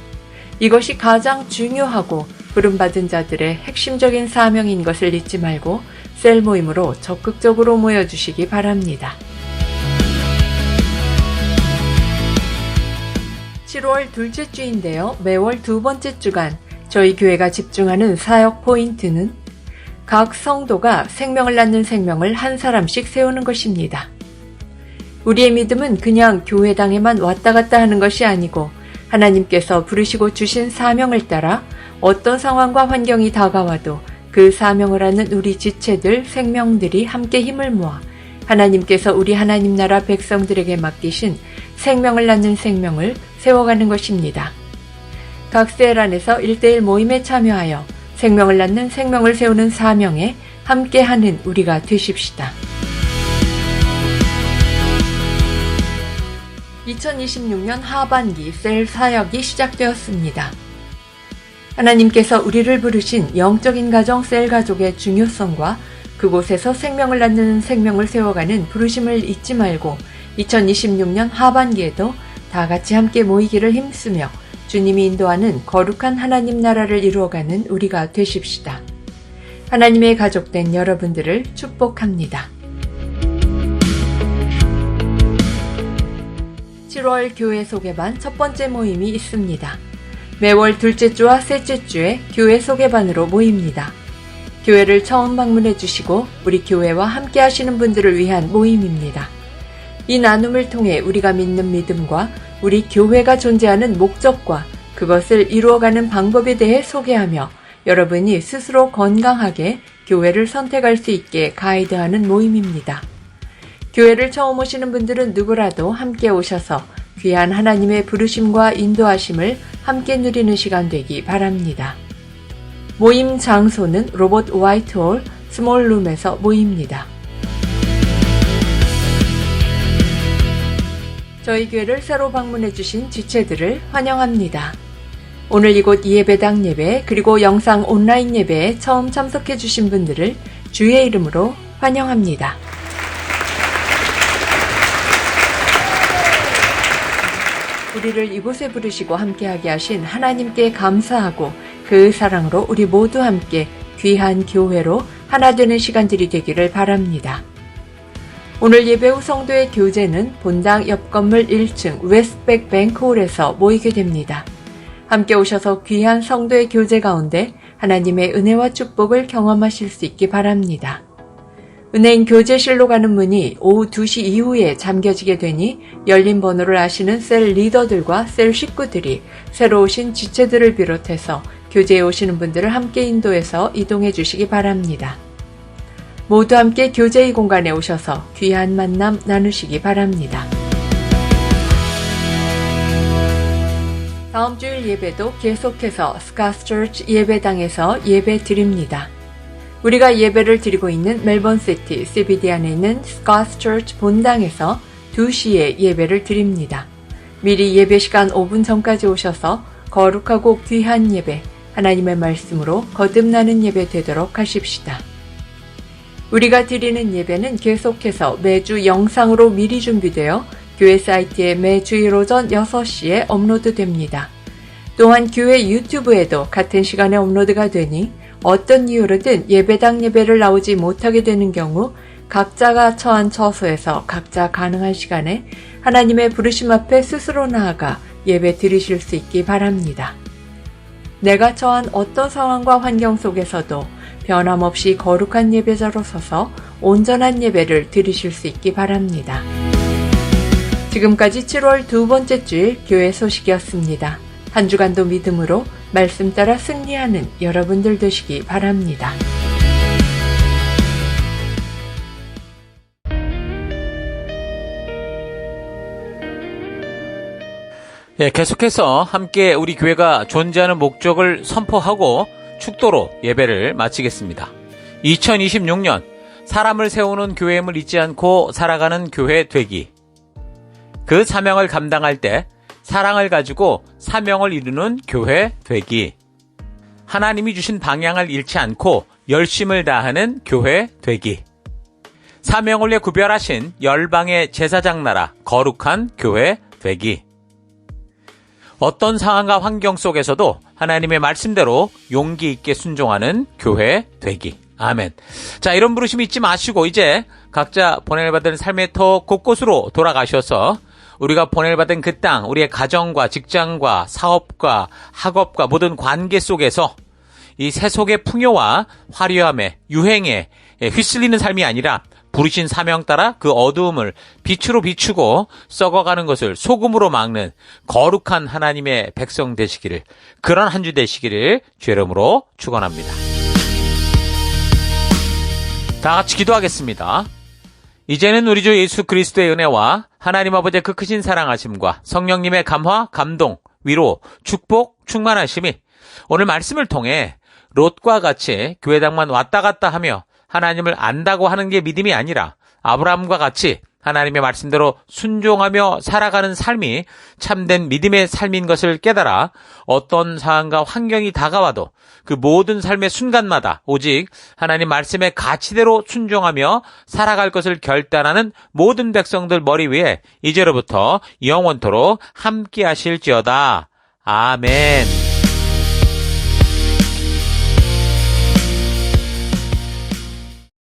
이것이 가장 중요하고 부름받은 자들의 핵심적인 사명인 것을 잊지 말고 셀 모임으로 적극적으로 모여주시기 바랍니다. 7월 둘째 주인데요. 매월 두 번째 주간 저희 교회가 집중하는 사역 포인트는 각 성도가 생명을 낳는 생명을 한 사람씩 세우는 것입니다. 우리의 믿음은 그냥 교회당에만 왔다 갔다 하는 것이 아니고 하나님께서 부르시고 주신 사명을 따라 어떤 상황과 환경이 다가와도 그 사명을 하는 우리 지체들, 생명들이 함께 힘을 모아 하나님께서 우리 하나님 나라 백성들에게 맡기신 생명을 낳는 생명을 세워가는 것입니다. 각 셀 안에서 1대1 모임에 참여하여 생명을 낳는 생명을 세우는 사명에 함께하는 우리가 되십시다. 2026년 하반기 셀 사역이 시작되었습니다. 하나님께서 우리를 부르신 영적인 가정 셀 가족의 중요성과 그곳에서 생명을 낳는 생명을 세워가는 부르심을 잊지 말고 2026년 하반기에도 다 같이 함께 모이기를 힘쓰며 주님이 인도하는 거룩한 하나님 나라를 이루어가는 우리가 되십시다. 하나님의 가족된 여러분들을 축복합니다. 7월 교회 소개반 첫 번째 모임이 있습니다. 매월 둘째 주와 셋째 주에 교회 소개반으로 모입니다. 교회를 처음 방문해 주시고 우리 교회와 함께 하시는 분들을 위한 모임입니다. 이 나눔을 통해 우리가 믿는 믿음과 우리 교회가 존재하는 목적과 그것을 이루어가는 방법에 대해 소개하며 여러분이 스스로 건강하게 교회를 선택할 수 있게 가이드하는 모임입니다. 교회를 처음 오시는 분들은 누구라도 함께 오셔서 귀한 하나님의 부르심과 인도하심을 함께 누리는 시간 되기 바랍니다. 모임 장소는 로버트 화이트홀 스몰룸에서 모입니다. 저희 교회를 새로 방문해 주신 지체들을 환영합니다. 오늘 이곳 예배당 예배 그리고 영상 온라인 예배에 처음 참석해 주신 분들을 주의 이름으로 환영합니다. 우리를 이곳에 부르시고 함께하게 하신 하나님께 감사하고 그 사랑으로 우리 모두 함께 귀한 교회로 하나 되는 시간들이 되기를 바랍니다. 오늘 예배 후 성도의 교제는 본당 옆 건물 1층 웨스트백 뱅크홀에서 모이게 됩니다. 함께 오셔서 귀한 성도의 교제 가운데 하나님의 은혜와 축복을 경험하실 수 있기 바랍니다. 은혜인 교제실로 가는 문이 오후 2시 이후에 잠겨지게 되니 열린 번호를 아시는 셀 리더들과 셀 식구들이 새로 오신 지체들을 비롯해서 교제에 오시는 분들을 함께 인도해서 이동해 주시기 바랍니다. 모두 함께 교제의 공간에 오셔서 귀한 만남 나누시기 바랍니다. 다음 주일 예배도 계속해서 스카스 처치 예배당에서 예배 드립니다. 우리가 예배를 드리고 있는 멜번시티 CBD 안에 있는 스카스 처치 본당에서 2시에 예배를 드립니다. 미리 예배 시간 5분 전까지 오셔서 거룩하고 귀한 예배, 하나님의 말씀으로 거듭나는 예배 되도록 하십시다. 우리가 드리는 예배는 계속해서 매주 영상으로 미리 준비되어 교회 사이트에 매주일 오전 6시에 업로드됩니다. 또한 교회 유튜브에도 같은 시간에 업로드가 되니 어떤 이유로든 예배당 예배를 나오지 못하게 되는 경우 각자가 처한 처소에서 각자 가능한 시간에 하나님의 부르심 앞에 스스로 나아가 예배 드리실 수 있기 바랍니다. 내가 처한 어떤 상황과 환경 속에서도 변함없이 거룩한 예배자로 서서 온전한 예배를 드리실 수 있기 바랍니다. 지금까지 7월 두 번째 주일 교회 소식이었습니다. 한 주간도 믿음으로 말씀 따라 승리하는 여러분들 되시기 바랍니다. 계속해서 함께 우리 교회가 존재하는 목적을 선포하고 축도로 예배를 마치겠습니다. 2026년 사람을 세우는 교회임을 잊지 않고 살아가는 교회 되기. 그 사명을 감당할 때 사랑을 가지고 사명을 이루는 교회 되기. 하나님이 주신 방향을 잃지 않고 열심을 다하는 교회 되기. 사명을 위해 구별하신 열방의 제사장 나라, 거룩한 교회 되기. 어떤 상황과 환경 속에서도 하나님의 말씀대로 용기 있게 순종하는 교회 되기. 아멘. 자, 이런 부르심 잊지 마시고 이제 각자 보냄받은 삶의 터 곳곳으로 돌아가셔서 우리가 보냄받은 그 땅, 우리의 가정과 직장과 사업과 학업과 모든 관계 속에서 이 세속의 풍요와 화려함에 유행에 휩쓸리는 삶이 아니라 부르신 사명 따라 그 어두움을 빛으로 비추고 썩어가는 것을 소금으로 막는 거룩한 하나님의 백성 되시기를, 그런 한 주 되시기를 주의 이름으로 축원합니다. 다 같이 기도하겠습니다. 이제는 우리 주 예수 그리스도의 은혜와 하나님 아버지의 그 크신 사랑하심과 성령님의 감화, 감동, 위로, 축복, 충만하심이 오늘 말씀을 통해 롯과 같이 교회당만 왔다 갔다 하며 하나님을 안다고 하는 게 믿음이 아니라 아브라함과 같이 하나님의 말씀대로 순종하며 살아가는 삶이 참된 믿음의 삶인 것을 깨달아 어떤 상황과 환경이 다가와도 그 모든 삶의 순간마다 오직 하나님 말씀의 가치대로 순종하며 살아갈 것을 결단하는 모든 백성들 머리 위에 이제로부터 영원토록 함께 하실지어다. 아멘.